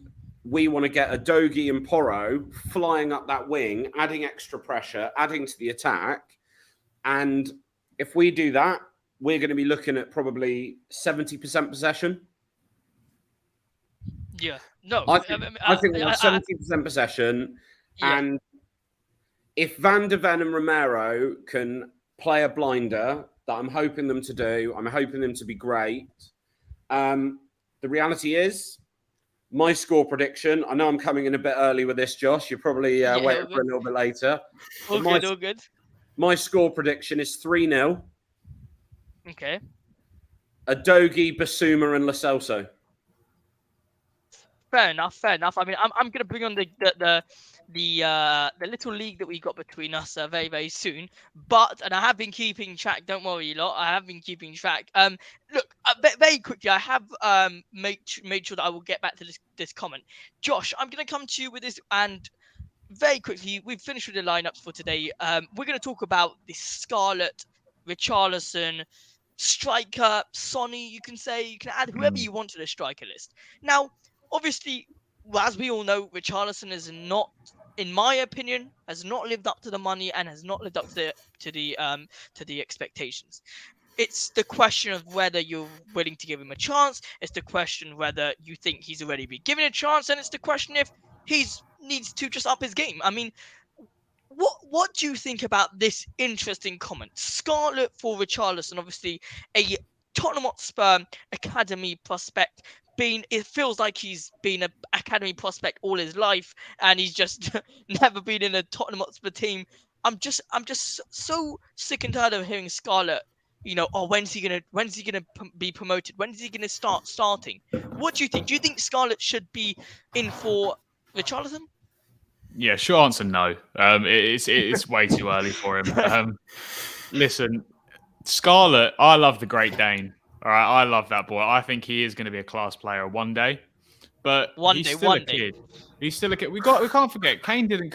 we want to get a Dogi and Poro flying up that wing, adding extra pressure, adding to the attack. And if we do that, we're going to be looking at probably 70% possession. Yeah. No. I think we have 70% possession. Yeah. And if Van de Ven and Romero can play a blinder, that I'm hoping them to do, I'm hoping them to be great. The reality is, my score prediction, I know I'm coming in a bit early with this, Josh. You're probably waiting for a little bit later. All good. My score prediction is 3-0. Okay. Adogi, Basuma, and Lo Celso. Fair enough. I mean, I'm going to bring on the little league that we got between us very, very soon. And I have been keeping track. Don't worry, lot. I have been keeping track. Look, very quickly, I have made sure that I will get back to this comment. Josh, I'm going to come to you with this, and very quickly, we've finished with the lineups for today. We're going to talk about the Scarlett, Richarlison, striker, Sonny. You can add whoever you want to the striker list. Now, obviously, as we all know, Richarlison is not, in my opinion, has not lived up to the money and has not lived up to the expectations. It's the question of whether you're willing to give him a chance. It's the question whether you think he's already been given a chance, and it's the question if he needs to just up his game. I mean, what do you think about this interesting comment? Scarlett for Richarlison, obviously a Tottenham Hotspur academy prospect. It feels like he's been an academy prospect all his life, and he's just never been in a Tottenham Hotspur team. I'm just so sick and tired of hearing Scarlett. When's he gonna be promoted? When is he gonna start starting? What do you think? Do you think Scarlett should be in for Richarlison? Yeah, short answer, no. It's way too early for him. Listen, Scarlett, I love the Great Dane. All right, I love that boy. I think he is going to be a class player one day. But he's still a kid. He's still a kid. We can't forget, Kane didn't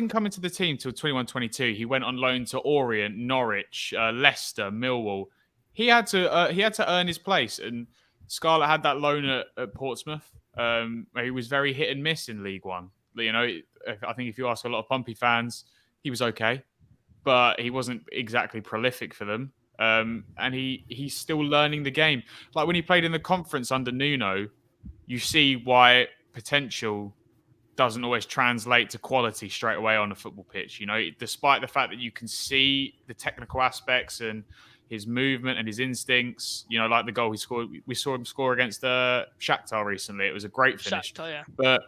come into the team till 21-22. He went on loan to Orient, Norwich, Leicester, Millwall. He had to earn his place, and Scarlett had that loan at Portsmouth. He was very hit and miss in League One. I think if you ask a lot of Pompey fans, he was okay, but he wasn't exactly prolific for them. And he's still learning the game. Like when he played in the conference under Nuno, you see why potential doesn't always translate to quality straight away on a football pitch. You know, despite the fact that you can see the technical aspects and his movement and his instincts, you know, like the goal he scored, we saw him score against Shakhtar recently. It was a great finish. Shakhtar, yeah. But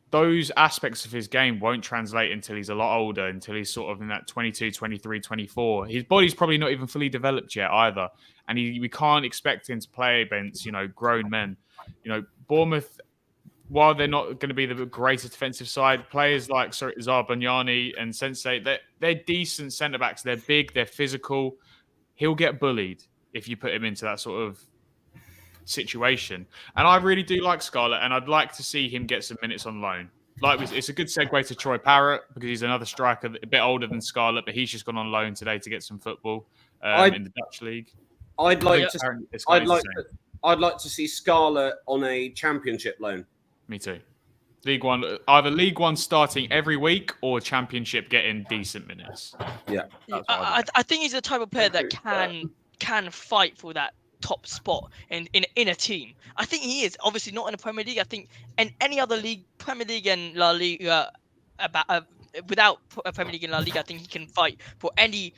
those aspects of his game won't translate until he's a lot older, until he's sort of in that 22, 23, 24. His body's probably not even fully developed yet either. And we can't expect him to play against, you know, grown men. You know, Bournemouth, while they're not going to be the greatest defensive side, players like Zarbanyani and Sensei, they're decent centre-backs. They're big, they're physical. He'll get bullied if you put him into that sort of situation. And I really do like Scarlett, and I'd like to see him get some minutes on loan. It's a good segue to Troy Parrott, because he's another striker a bit older than Scarlett, but he's just gone on loan today to get some football in the Dutch league. I'd like to see Scarlett on a championship loan. Me too. League One, either League One starting every week or Championship getting decent minutes. Yeah, I think he's the type of player that can fight for that top spot in a team. I think he is. Obviously not in the Premier League. I think in any other league, Premier League and La Liga, without a Premier League and La Liga, I think he can fight for any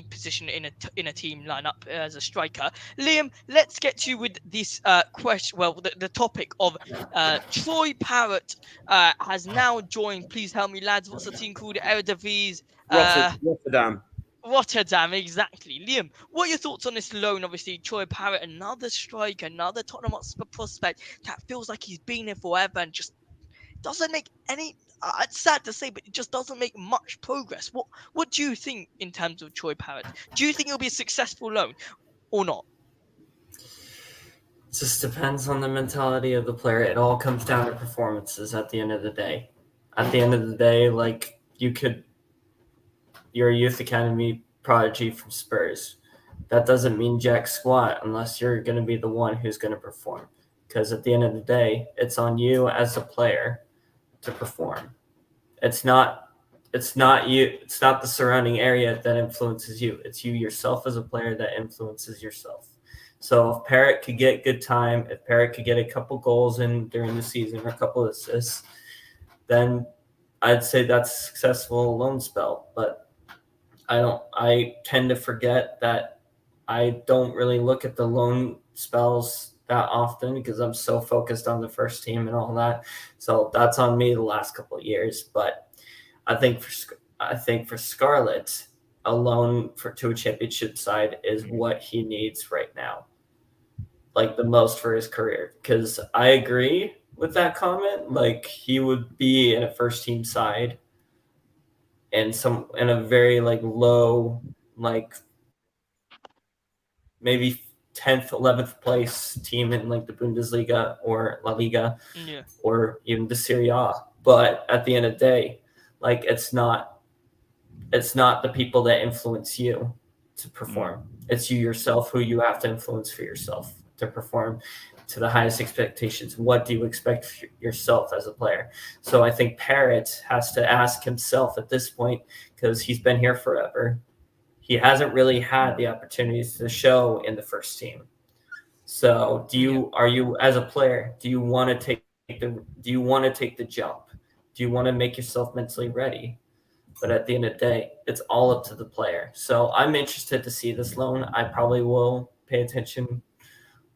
position in a team lineup as a striker. Liam, let's get you with this question. Well, the topic of Troy Parrott has now joined. Please help me, lads. What's the team called? Eredivisie. Rotterdam, exactly. Liam, what are your thoughts on this loan? Obviously, Troy Parrott, another striker, another Tottenham Hotspur prospect that feels like he's been here forever and just doesn't make any. It's sad to say, but it just doesn't make much progress. What do you think in terms of Troy Parrott? Do you think it'll be a successful loan or not? It just depends on the mentality of the player. It all comes down to performances at the end of the day. At the end of the day, like, you're a youth academy prodigy from Spurs. That doesn't mean jack squat unless you're going to be the one who's going to perform. Because at the end of the day, it's on you as a player to perform. It's not you. It's not the surrounding area that influences you. It's you yourself as a player that influences yourself. So if Parrott could get good time, if Parrott could get a couple goals in during the season or a couple of assists, then I'd say that's a successful loan spell. But I tend to forget that I don't really look at the loan spells that often because I'm so focused on the first team and all that. So that's on me the last couple of years. But I think for Scarlett, a loan to a championship side is what he needs right now, like the most for his career. Because I agree with that comment. Like, he would be in a first team side and in a very like low, like maybe 10th, 11th place team in like the Bundesliga or La Liga, or even the Serie A. But at the end of the day, like, it's not the people that influence you to perform. It's you yourself who you have to influence for yourself to perform to the highest expectations. What do you expect yourself as a player? So I think Parrott has to ask himself at this point, because he's been here forever. He hasn't really had the opportunities to show in the first team. So are you as a player, do you want to take the jump? Do you want to make yourself mentally ready? But at the end of the day, it's all up to the player. So I'm interested to see this loan. I probably will pay attention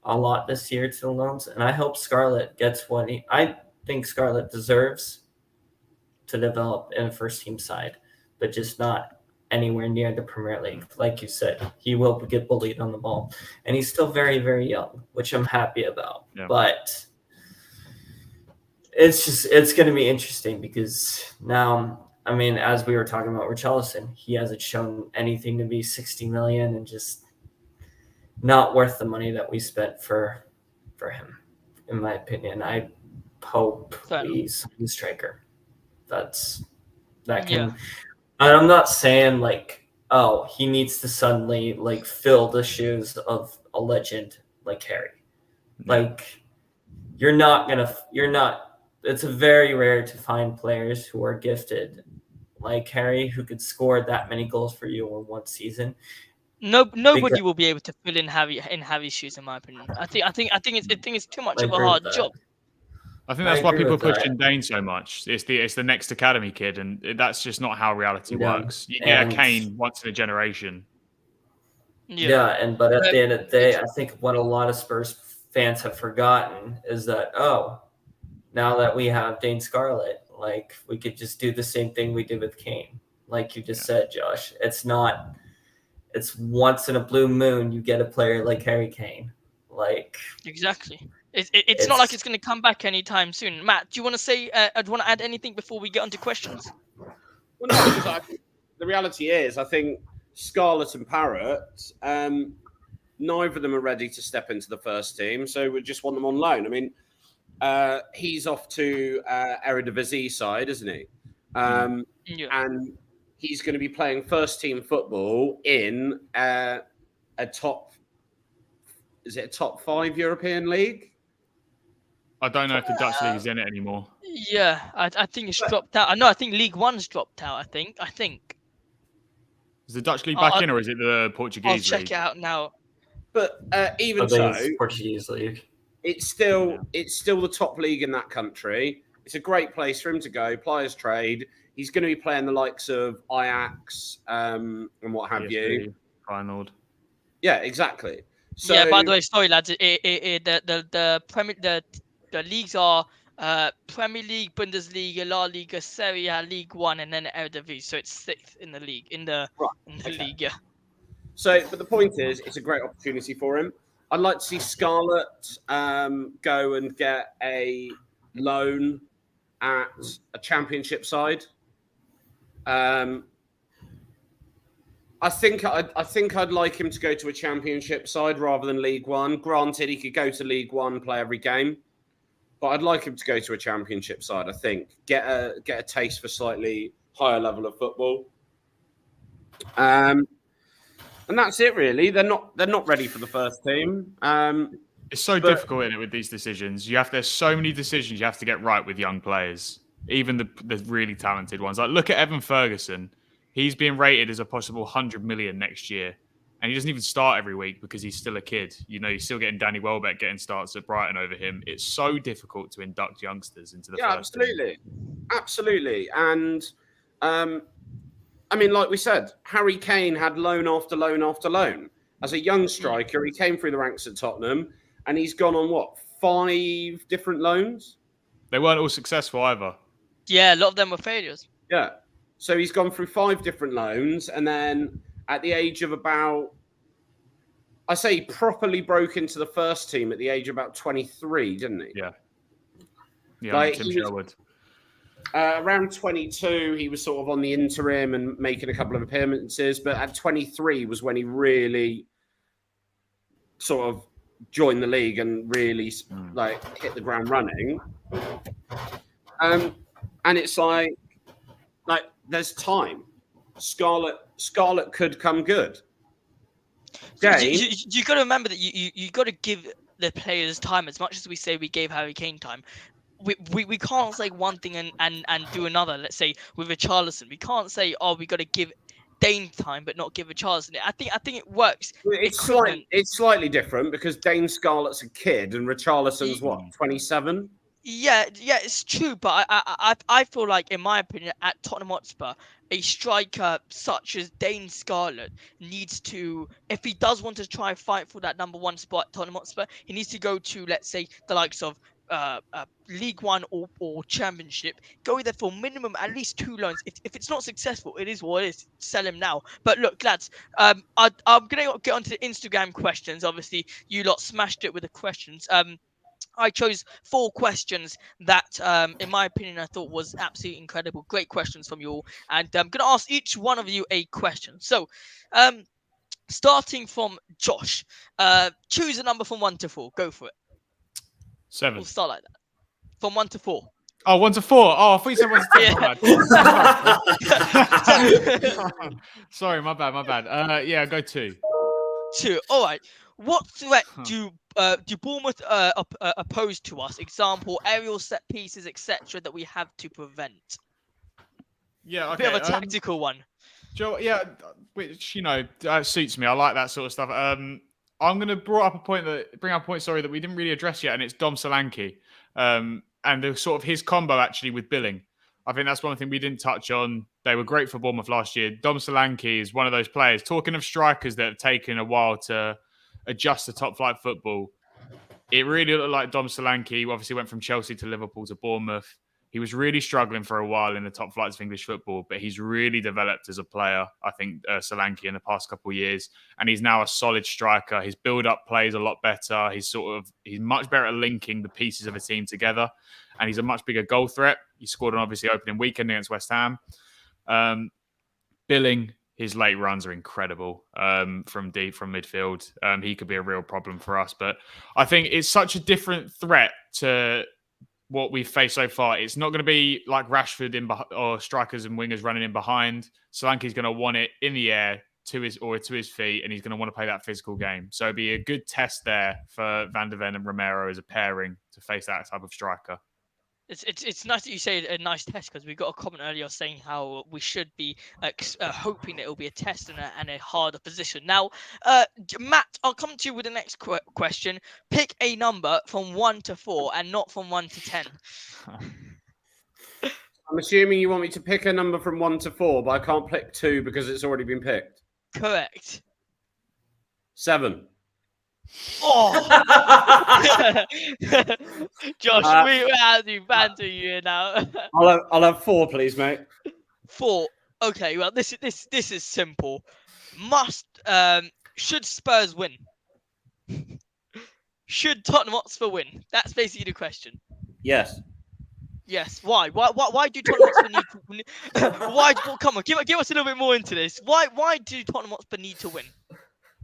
a lot this year to the loans, and I hope Scarlett gets what I think Scarlett deserves to develop in a first team side, but just not anywhere near the Premier League. Like you said, he will get bullied on the ball, and he's still very, very young, which I'm happy about. Yeah. But it's going to be interesting because now, I mean, as we were talking about Richarlison, he hasn't shown anything to be 60 million and just not worth the money that we spent for him, in my opinion. I hope he's a striker. And I'm not saying like, oh, he needs to suddenly like fill the shoes of a legend like Harry. Like, it's very rare to find players who are gifted like Harry who could score that many goals for you in one season. Nobody will be able to fill in Harry's shoes, in my opinion. I think it's too much of a hard job. I think that's why agree people are with that. pushing Dane so much. It's the next academy kid, and that's just not how reality Yeah, works. You get a and- Kane once in a generation. Yeah, but at the end of the day, I think what a lot of Spurs fans have forgotten is that, now that we have Dane Scarlett, like, we could just do the same thing we did with Kane. Like you just said, Josh. It's once in a blue moon you get a player like Harry Kane. Like, exactly. It's not like it's going to come back anytime soon. Matt, do you want to say? Do you want to add anything before we get onto questions? Well, no, because the reality is, I think Scarlett and Parrott, neither of them are ready to step into the first team, so we just want them on loan. I mean, he's off to Eredivisie side, isn't he? And he's going to be playing first team football in a top 5 European league? I don't know if the Dutch league is in it anymore. Yeah, I think it's dropped out. I think League One's dropped out. I think. Is the Dutch league back in, or is it the Portuguese I'll league? check it out now. But even Portuguese league. It's still the top league in that country. It's a great place for him to go. Players trade. He's going to be playing the likes of Ajax and what have you. Feyenoord. Yeah, exactly. So, yeah. By the way, sorry lads. The leagues are Premier League, Bundesliga, La Liga, Serie A, League One, and then Eredivisie. So it's sixth in the league in the league. Yeah. So, but the point is, it's a great opportunity for him. I'd like to see Scarlett go and get a loan at a championship side. I think I'd like him to go to a championship side rather than League One. Granted, he could go to League One, play every game, but I'd like him to go to a championship side. I think get a taste for slightly higher level of football. And that's it, really. They're not ready for the first team. It's so difficult, isn't it, with these decisions? There's so many decisions you have to get right with young players, even the really talented ones. Like, look at Evan Ferguson. He's being rated as a possible 100 million next year, and he doesn't even start every week because he's still a kid. You know, he's still getting Danny Welbeck getting starts at Brighton over him. It's so difficult to induct youngsters into the first team. Absolutely. And I mean, like we said, Harry Kane had loan after loan after loan. As a young striker, he came through the ranks at Tottenham, and he's gone on, 5 different loans? They weren't all successful either. Yeah, a lot of them were failures. Yeah. So he's gone through 5 different loans, and then at the age of he properly broke into the first team at the age of about 23, didn't he? Yeah. Yeah, like Tim Sherwood. Around 22, he was sort of on the interim and making a couple of appearances, but at 23 was when he really sort of joined the league and really hit the ground running. And it's like there's time. Scarlett could come good. You got to remember that you got to give the players time. As much as we say we gave Harry Kane time, we can't say one thing and do another. Let's say with Richarlison, we can't say, we got to give Dane time but not give Richarlison. I think it works. It's slightly different because Dane Scarlett's a kid and Richarlison's 27. Yeah, it's true, but I feel like, in my opinion, at Tottenham Hotspur, a striker such as Dane Scarlett needs to, if he does want to try and fight for that number 1 spot at Tottenham Hotspur, he needs to go to, let's say, the likes of League One or Championship. Go there for minimum at least 2 loans. If it's not successful, it is what it is. Sell him now. But look, lads, I'm gonna get onto the Instagram questions. Obviously, you lot smashed it with the questions. I chose 4 questions that, in my opinion, I thought was absolutely incredible. Great questions from you all. And I'm going to ask each one of you a question. So, starting from Josh, choose a number from 1 to 4. Go for it. 7. We'll start like that. From 1 to 4. Oh, 1 to 4. Oh, I thought you said 1 to 10. Yeah. Sorry, my bad. Yeah, go 2. 2. All right. What threat do Bournemouth oppose to us? Example, aerial set pieces, etc., that we have to prevent. Yeah, okay. A bit of a tactical one. Joe, yeah, which suits me. I like that sort of stuff. I'm going to bring up a point that we didn't really address yet, and it's Dom Solanke. the sort of his combo actually with Billing. I think that's one thing we didn't touch on. They were great for Bournemouth last year. Dom Solanke is one of those players. Talking of strikers that have taken a while to adjust to top flight football, it really looked like Dom Solanke. He obviously went from Chelsea to Liverpool to Bournemouth. He was really struggling for a while in the top flights of English football, but he's really developed as a player, I think, Solanke, in the past couple of years. And he's now a solid striker. His build-up plays a lot better. He's much better at linking the pieces of a team together. And he's a much bigger goal threat. He scored on, obviously, opening weekend against West Ham. Billing, his late runs are incredible from midfield. He could be a real problem for us. But I think it's such a different threat to what we've faced so far. It's not going to be like Rashford or strikers and wingers running in behind. Solanke's going to want it in the air to his feet, and he's going to want to play that physical game. So it'd be a good test there for Van de Ven and Romero as a pairing to face that type of striker. It's nice that you say a nice test, because we got a comment earlier saying how we should be hoping that it will be a test and a harder position. Now, Matt, I'll come to you with the next question. Pick a number from 1 to 4 and not from 1 to 10. I'm assuming you want me to pick a number from 1 to 4, but I can't pick 2 because it's already been picked. Correct. 7. Oh, Josh, we're out to banter you here now. I'll have 4, please, mate. 4. Okay, well, this is simple. Should Spurs win? Should Tottenham Hotspur win? That's basically the question. Yes. Why? Why do Tottenham Hotspur need to? Why? Well, come on, give us a little bit more into this. Why do Tottenham Hotspur need to win?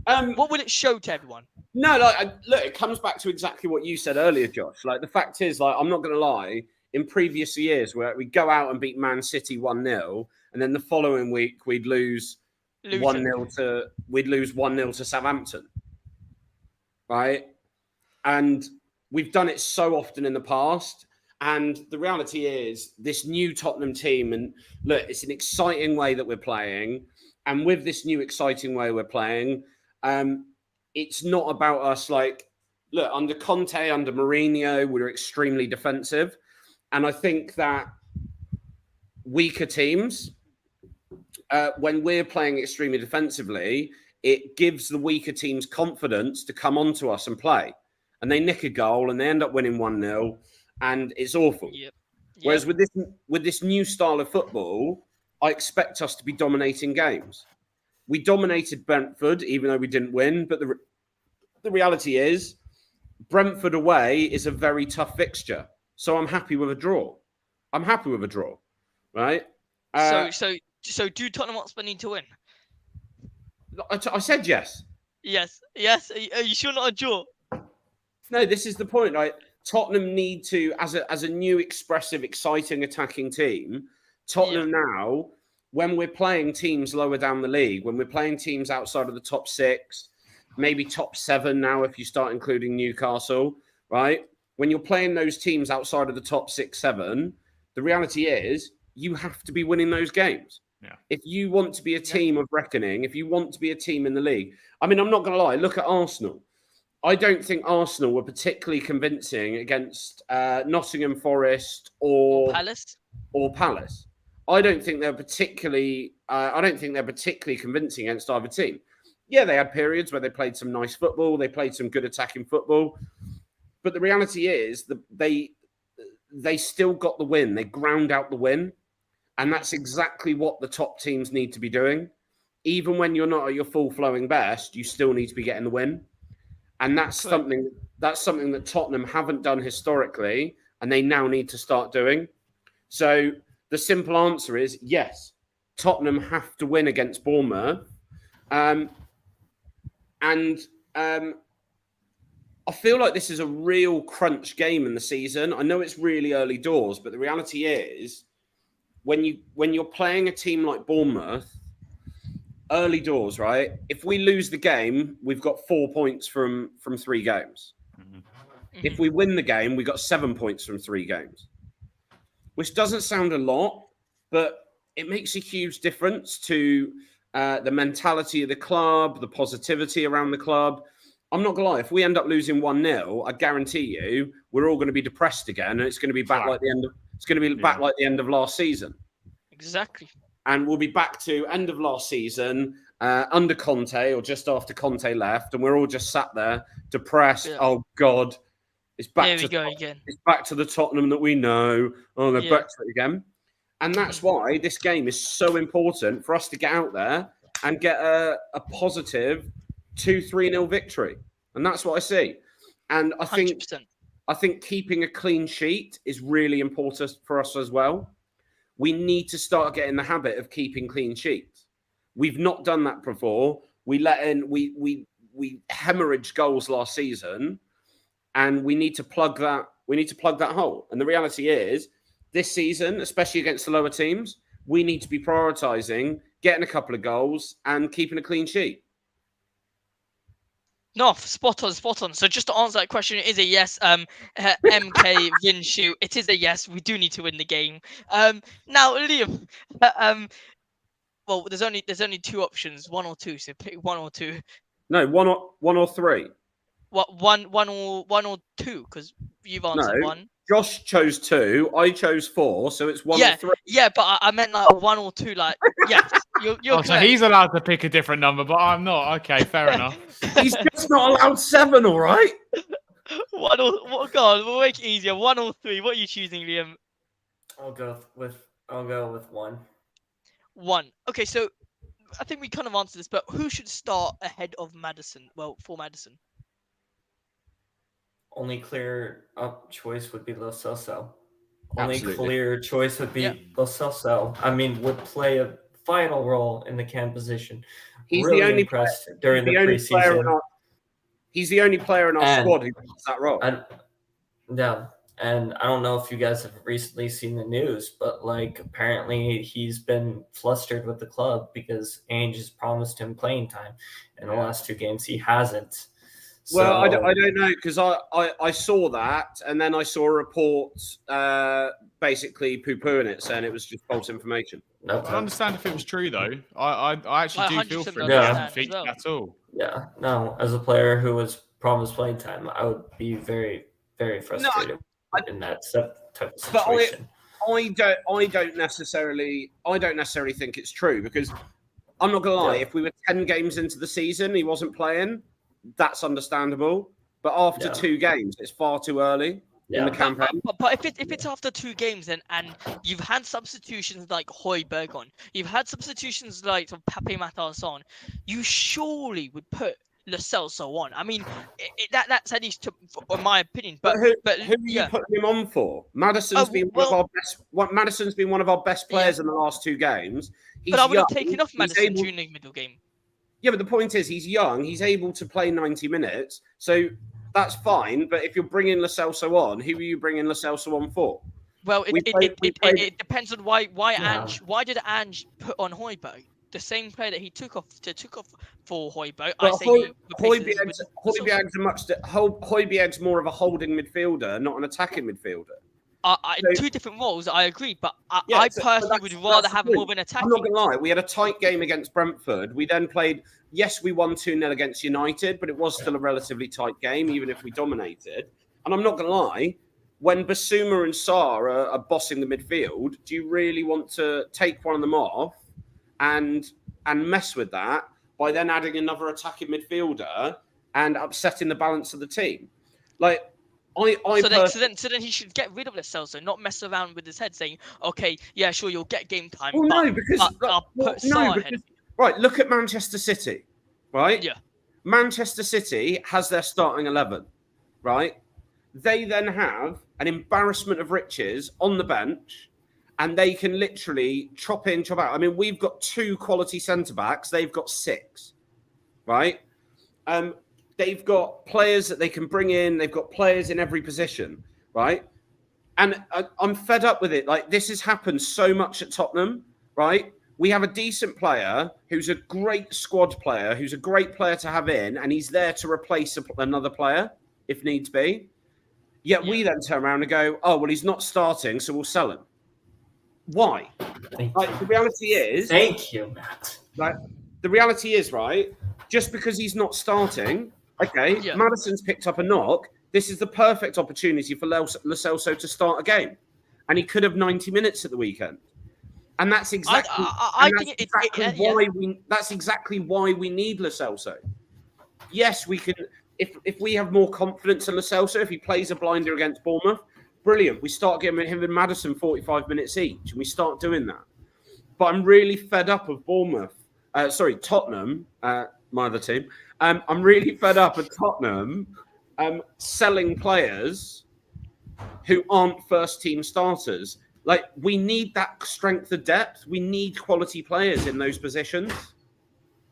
What will it show to everyone? No, look, it comes back to exactly what you said earlier, Josh. Like, the fact is, I'm not going to lie, in previous years where we go out and beat Man City 1-0, and then the following week we'd lose 1-0 to Southampton. Right? And we've done it so often in the past. And the reality is, this new Tottenham team, and look, it's an exciting way that we're playing. And with this new exciting way we're playing, it's not about us under Conte, under Mourinho, we're extremely defensive. And I think that weaker teams, when we're playing extremely defensively, it gives the weaker teams confidence to come onto us and play. And they nick a goal and they end up winning 1-0, and it's awful. Yep. Whereas with this new style of football, I expect us to be dominating games. We dominated Brentford, even though we didn't win. But the reality is, Brentford away is a very tough fixture. So I'm happy with a draw. Right? So do Tottenham Hotspur need to win? I said yes. Yes. Are you sure not a draw? No, this is the point. Tottenham need to, as a new, expressive, exciting, attacking team, Tottenham now, when we're playing teams lower down the league, when we're playing teams outside of the top 6, maybe top 7 now if you start including Newcastle, right? When you're playing those teams outside of the top 6, 7, the reality is you have to be winning those games. Yeah. If you want to be a team of reckoning, if you want to be a team in the league. I mean, I'm not going to lie. Look at Arsenal. I don't think Arsenal were particularly convincing against Nottingham Forest or Palace. I don't think they're particularly convincing against either team. Yeah, they had periods where they played some nice football, they played some good attacking football, but the reality is that they still got the win. They ground out the win, and that's exactly what the top teams need to be doing. Even when you're not at your full flowing best, you still need to be getting the win. And that's something that Tottenham haven't done historically, and they now need to start doing. So the simple answer is yes, Tottenham have to win against Bournemouth. I feel like this is a real crunch game in the season. I know it's really early doors, but the reality is when you're playing a team like Bournemouth, early doors, right? If we lose the game, we've got 4 points from 3 games. Mm-hmm. If we win the game, we got 7 points from 3 games, which doesn't sound a lot, but it makes a huge difference to the mentality of the club, the positivity around the club. I'm not gonna lie. If we end up losing 1-0, I guarantee you, we're all going to be depressed again, and it's going to be back like the end of. It's going to be back like the end of last season. Exactly. And we'll be back to end of last season under Conte or just after Conte left, and we're all just sat there depressed. Yeah. Oh God, it's back again. It's back to the Tottenham that we know. Oh, they're back to it again. And that's why this game is so important for us to get out there and get a positive 2-3-0 victory. And that's what I see. And I think 100%. I think keeping a clean sheet is really important for us as well. We need to start getting the habit of keeping clean sheets. We've not done that before. We hemorrhaged goals last season, and we need to plug that. We need to plug that hole. And the reality is, this season, especially against the lower teams, we need to be prioritising getting a couple of goals and keeping a clean sheet. No, spot on. So just to answer that question, it is a yes. MK Vinshu, it is a yes. We do need to win the game. Now, Liam, well, there's only two options, 1 or 2. So pick 1 or 2. No, one or 3. What one or 2? Because you've answered 1. Josh chose 2. I chose 4. So it's 1 or 3. Yeah, but I meant like 1 or 2. Like yes, you're so he's allowed to pick a different number, but I'm not. Okay, fair enough. He's just not allowed 7. All right. 1 or God, we'll make it easier. 1 or 3. What are you choosing, Liam? I'll go with 1. 1. Okay, so I think we kind of answered this, but who should start ahead of Maddison? Well, for Maddison. Only clear up choice would be Lo Celso. Absolutely. Only clear choice would be Lo Celso. I mean, would play a vital role in the cam position. He's really the only impressed player, during the preseason. He's the only player in our squad who does that role. And I don't know if you guys have recently seen the news, but like apparently he's been flustered with the club because Ainge has promised him playing time. In the last 2 games, he hasn't. Well, I don't know, because I saw that, and then I saw a report basically poo-pooing it, saying it was just false information. I understand if it was true, though. I actually do feel for him. Yeah. I don't think at all. Yeah, no. As a player who was promised playing time, I would be very, very frustrated in that type of situation. But I don't necessarily think it's true, because I'm not gonna lie. If we were 10 games into the season, he wasn't playing. That's understandable, but after 2 games, it's far too early in the campaign. But if it's after 2 games, and you've had substitutions like Højbjerg on, you've had substitutions like Pape Matas on, you surely would put Lo Celso on. I mean, that's at least, in my opinion. But who are you putting him on for? Madison's been one of our best. Madison's been one of our best players in the last 2 games. But I would have taken off Maddison during the middle game. Yeah, but the point is, he's young. He's able to play 90 minutes. So that's fine. But if you're bringing Lo Celso on, who are you bringing Lo Celso on for? Well, it depends on why did Ange put on Højbjerg? The same player that he took off for Højbjerg. Højbjerg's more of a holding midfielder, not an attacking midfielder. In 2 different roles, I agree, but I personally would rather have more of an attacking. I'm not going to lie. We had a tight game against Brentford. We then played, we won 2-0 against United, but it was still a relatively tight game, even if we dominated. And I'm not going to lie, when Basuma and Sarr are bossing the midfield, do you really want to take one of them off and mess with that by then adding another attacking midfielder and upsetting the balance of the team? Like, So then he should get rid of Lo Celso, not mess around with his head saying, okay, yeah, sure, you'll get game time. Well, right, look at Manchester City, right? Yeah. Manchester City has their starting 11, right? They then have an embarrassment of riches on the bench, and they can literally chop in, chop out. I mean, we've got 2 quality centre-backs. They've got 6, right? They've got players that they can bring in. They've got players in every position, right? And I'm fed up with it. Like, this has happened so much at Tottenham, right? We have a decent player who's a great squad player, who's a great player to have in, and he's there to replace another player if needs be. Yet we then turn around and go, oh, well, he's not starting, so we'll sell him. Why? The reality is... Thank you, Matt. Like, the reality is, right, just because he's not starting Okay, Yeah. Maddison's picked up a knock. This is the perfect opportunity for Lo Celso to start a game, and he could have 90 minutes at the weekend. And that's exactly, that's exactly why we need Lo Celso. Yes, we can. If we have more confidence in Lo Celso, if he plays a blinder against Bournemouth, brilliant. We start giving him and Maddison 45 minutes each, and we start doing that. But I'm really fed up of Tottenham, my other team. I'm really fed up of Tottenham selling players who aren't first-team starters. Like, we need that strength of depth. We need quality players in those positions.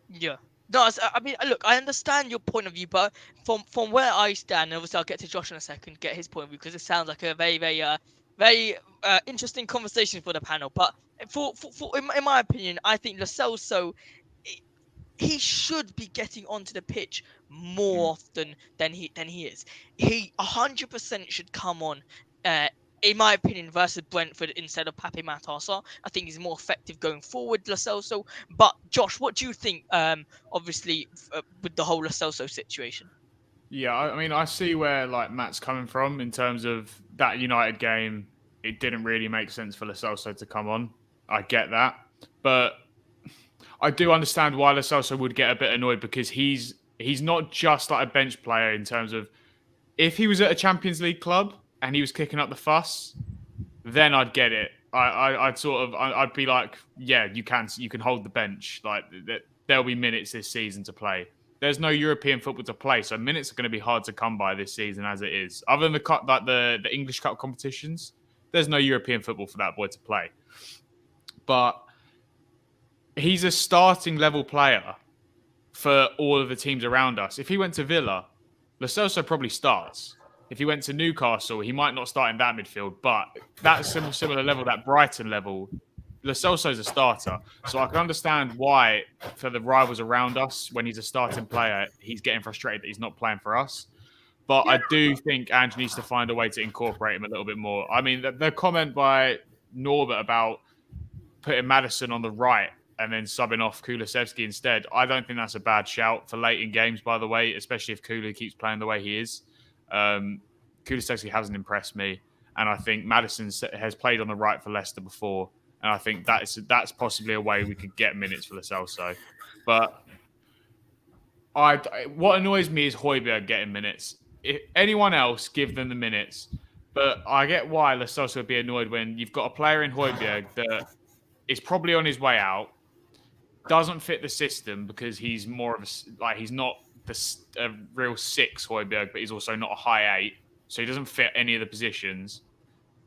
Yeah. No, I mean, look, I understand your point of view, but from where I stand, and obviously I'll get to Josh in a second, get his point of view, because it sounds like a very interesting conversation for the panel. But in my opinion, I think Lo Celso, he should be getting onto the pitch more often than he is. He 100% should come on, in my opinion, versus Brentford instead of Pape Matar. I think he's more effective going forward, Lo Celso. But Josh, what do you think? Obviously, with the whole Lo Celso situation. Yeah, I mean, I see where like Matt's coming from in terms of that United game. It didn't really make sense for Lo Celso to come on. I get that, but I do understand why Lo Celso would get a bit annoyed, because he's not just like a bench player in terms of, if he was at a Champions League club and he was kicking up the fuss, then I'd get it. I'd be like, yeah, you can hold the bench. Like, there'll be minutes this season to play. There's no European football to play, so minutes are going to be hard to come by this season as it is. Other than the English Cup competitions, there's no European football for that boy to play. But he's a starting level player for all of the teams around us. If he went to Villa, Lo Celso probably starts. If he went to Newcastle, he might not start in that midfield, but that's similar level, that Brighton level, Lo Celso's a starter. So I can understand why, for the rivals around us, when he's a starting player, he's getting frustrated that he's not playing for us. But I do think Ange needs to find a way to incorporate him a little bit more. I mean, the comment by Norbert about putting Maddison on the right and then subbing off Kulusevski instead, I don't think that's a bad shout for late in games, by the way, especially if Kulu keeps playing the way he is. Kulusevski hasn't impressed me, and I think Maddison has played on the right for Leicester before, and I think that's possibly a way we could get minutes for Lo Celso. But what annoys me is Højbjerg getting minutes. If anyone else, give them the minutes. But I get why Lo Celso would be annoyed when you've got a player in Højbjerg that is probably on his way out, doesn't fit the system because he's more of he's not a real 6 Højbjerg, but he's also not a high 8, so he doesn't fit any of the positions.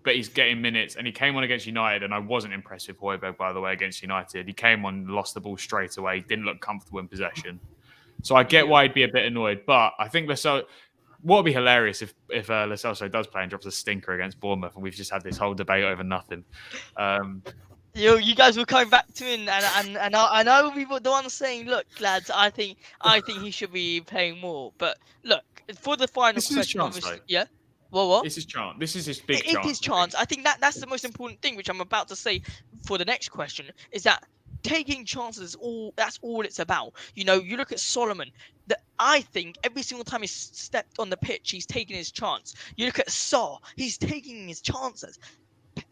But he's getting minutes, and he came on against United, and I wasn't impressed with Højbjerg, by the way, against United. He came on, lost the ball straight away, he didn't look comfortable in possession. So I get why he'd be a bit annoyed, but I think what would be hilarious if Lo Celso does play and drops a stinker against Bournemouth, and we've just had this whole debate over nothing. You guys were coming back to him, and I will be the one saying, look, lads, I think he should be playing more. But look, for the final question, obviously, yeah. What? This is chance. This is his big chance. It's his chance. I think that's the most important thing, which I'm about to say for the next question, is that taking chances, that's all it's about. You know, you look at Solomon. I think every single time he's stepped on the pitch, he's taking his chance. You look at Saw, he's taking his chances.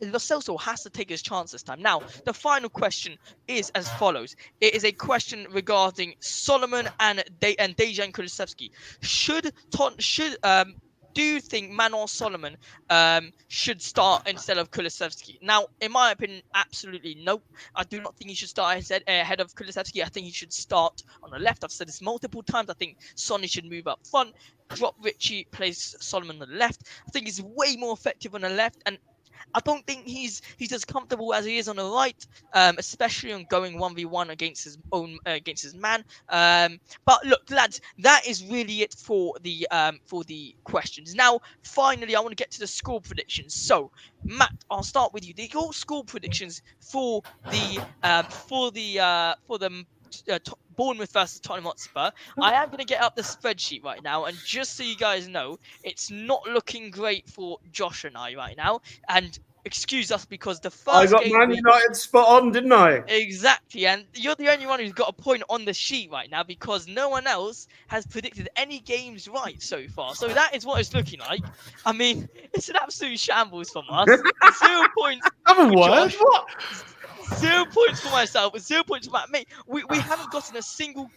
Lo Celso has to take his chance this time. Now, the final question is as follows. It is a question regarding Solomon and Dejan Kulusevski. Do you think Manuel Solomon should start instead of Kulusevski? Now, in my opinion, absolutely no. I do not think he should start ahead of Kulusevski. I think he should start on the left. I've said this multiple times. I think Sonny should move up front, drop Richie, place Solomon on the left. I think he's way more effective on the left, and I don't think he's as comfortable as he is on the right, especially on going 1v1 against his man. But look, lads, that is really it for the questions. Now, finally, I want to get to the score predictions. So, Matt, I'll start with you. Your score predictions for the Bournemouth versus Tottenham Hotspur. I am going to get up the spreadsheet right now, and just so you guys know, it's not looking great for Josh and I right now. And excuse us because the I first got game Man United spot on, didn't I? Exactly, and you're the only one who's got a point on the sheet right now because no one else has predicted any games right so far. So that is what it's looking like. I mean, it's an absolute shambles from us. 0 points Have a for word. Josh. What? 0 points for myself. 0 points for Matt. Mate, we haven't gotten a single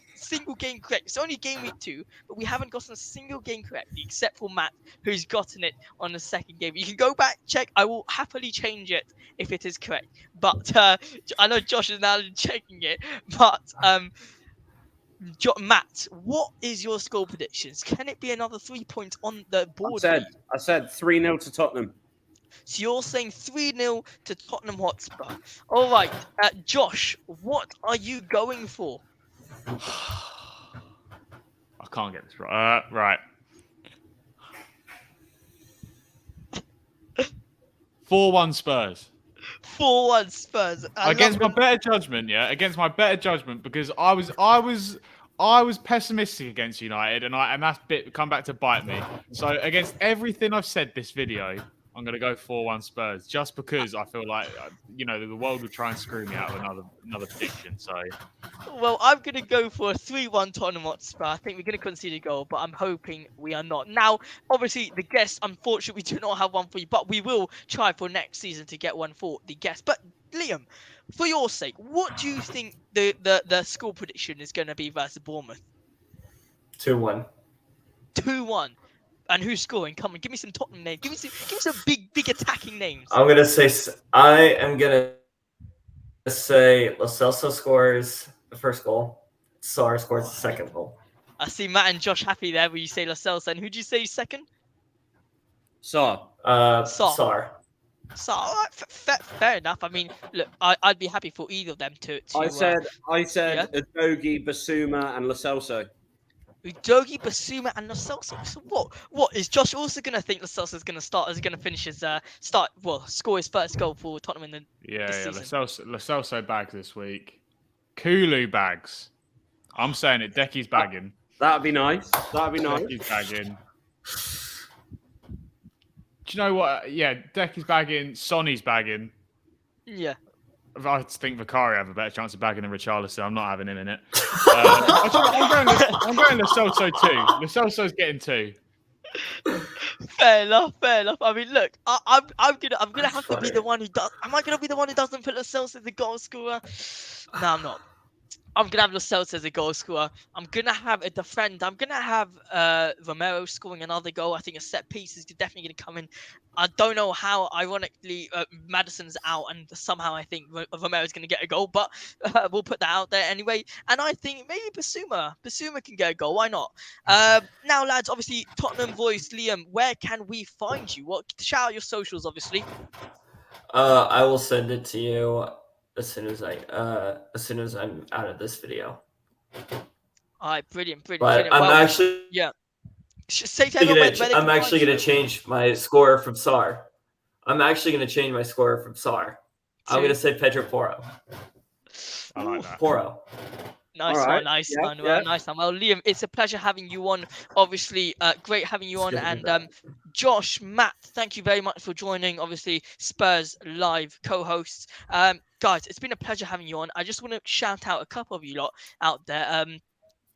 game correct. It's only game week 2, but we haven't gotten a single game correctly except for Matt, who's gotten it on the second game. You can go back, check. I will happily change it if it is correct. But I know Josh is now checking it. But Matt, what is your score predictions? Can it be another 3 points on the board? I said 3-0 to Tottenham. So you're saying 3-0 to Tottenham Hotspur. All right, Josh, what are you going for? I can't get this right. Right. 4-1 Spurs. 4-1 Spurs. Against my better judgment, because I was pessimistic against United, and that's come back to bite me. So against everything I've said this video, I'm going to go 4-1 Spurs, just because I feel like the world will try and screw me out of another prediction. So, well, I'm going to go for a 3-1 Tottenham Hotspur. I think we're going to concede a goal, but I'm hoping we are not. Now, obviously, the guests, unfortunately, we do not have one for you, but we will try for next season to get one for the guests. But Liam, for your sake, what do you think the score prediction is going to be versus Bournemouth? 2-1. 2-1. And who's scoring? Come on, give me some Tottenham names. Give me some big attacking names. I am gonna say Lo Celso scores the first goal. Sarr scores the second goal. I see Matt and Josh happy there when you say Lo Celso. And who do you say second? Sarr. Sarr. So fair enough. I mean, look, I'd be happy for either of them to I said yeah? Udogie, Basuma, and Lo Celso. Udogie, Basuma, and Lo Celso. So what is Josh also gonna think Lo Celso is gonna start? Is he gonna finish his score his first goal for Tottenham in this season? Lo Celso bags this week. Kulu bags. I'm saying it. Decky's bagging. That'd be nice. Decky's bagging. Do you know what? Yeah, Decky's bagging. Sonny's bagging. Yeah. I think Vicario have a better chance of bagging than Richarlison. I'm not having him in it. I'm going Lo Celso too. Lo Celso's getting 2. Fair enough. I mean, look, I'm gonna have to be the one who does. Am I gonna be the one who doesn't put Lo Celso as the goal scorer? No, I'm not. I'm gonna have Lo Celso as a goal scorer. I'm gonna have a defender. I'm gonna have Romero scoring another goal. I think a set piece is definitely gonna come in. I don't know how. Ironically, Maddison's out, and somehow I think Romero's gonna get a goal. But we'll put that out there anyway. And I think maybe Basuma can get a goal. Why not? Now, lads, obviously Tottenham voice Liam. Where can we find you? Shout out your socials, obviously. I will send it to you as soon as I'm out of this video. All right, brilliant. But I'm actually say to everyone where I'm actually going to change my score from Sarr. I'm going to say Pedro Porro. I like that. Porro. Nice one. Nice one. Well, Liam, it's a pleasure having you on. Obviously, great having you on. And Josh, Matt, thank you very much for joining. Obviously, Spurs Live co-hosts. Guys, it's been a pleasure having you on. I just want to shout out a couple of you lot out there.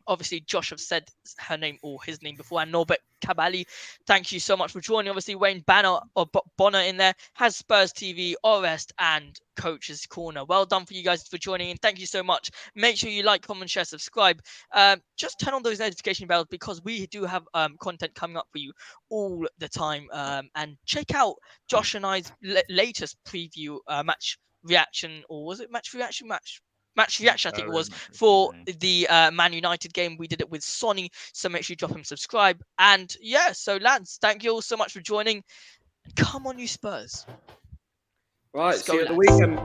Obviously, Josh have said her name or his name before, and Norbert Cabali. Thank you so much for joining. Obviously, Wayne Bonner in there has Spurs TV, Orest, and Coach's Corner. Well done for you guys for joining, and thank you so much. Make sure you like, comment, share, subscribe. Just turn on those notification bells because we do have content coming up for you all the time. And check out Josh and I's latest preview match reaction, or was it match reaction? Match reaction, I think it was, for the Man United game. We did it with Sonny, so make sure you drop him subscribe. And yeah, so lads, thank you all so much for joining. Come on, you Spurs. Right, see you at the weekend.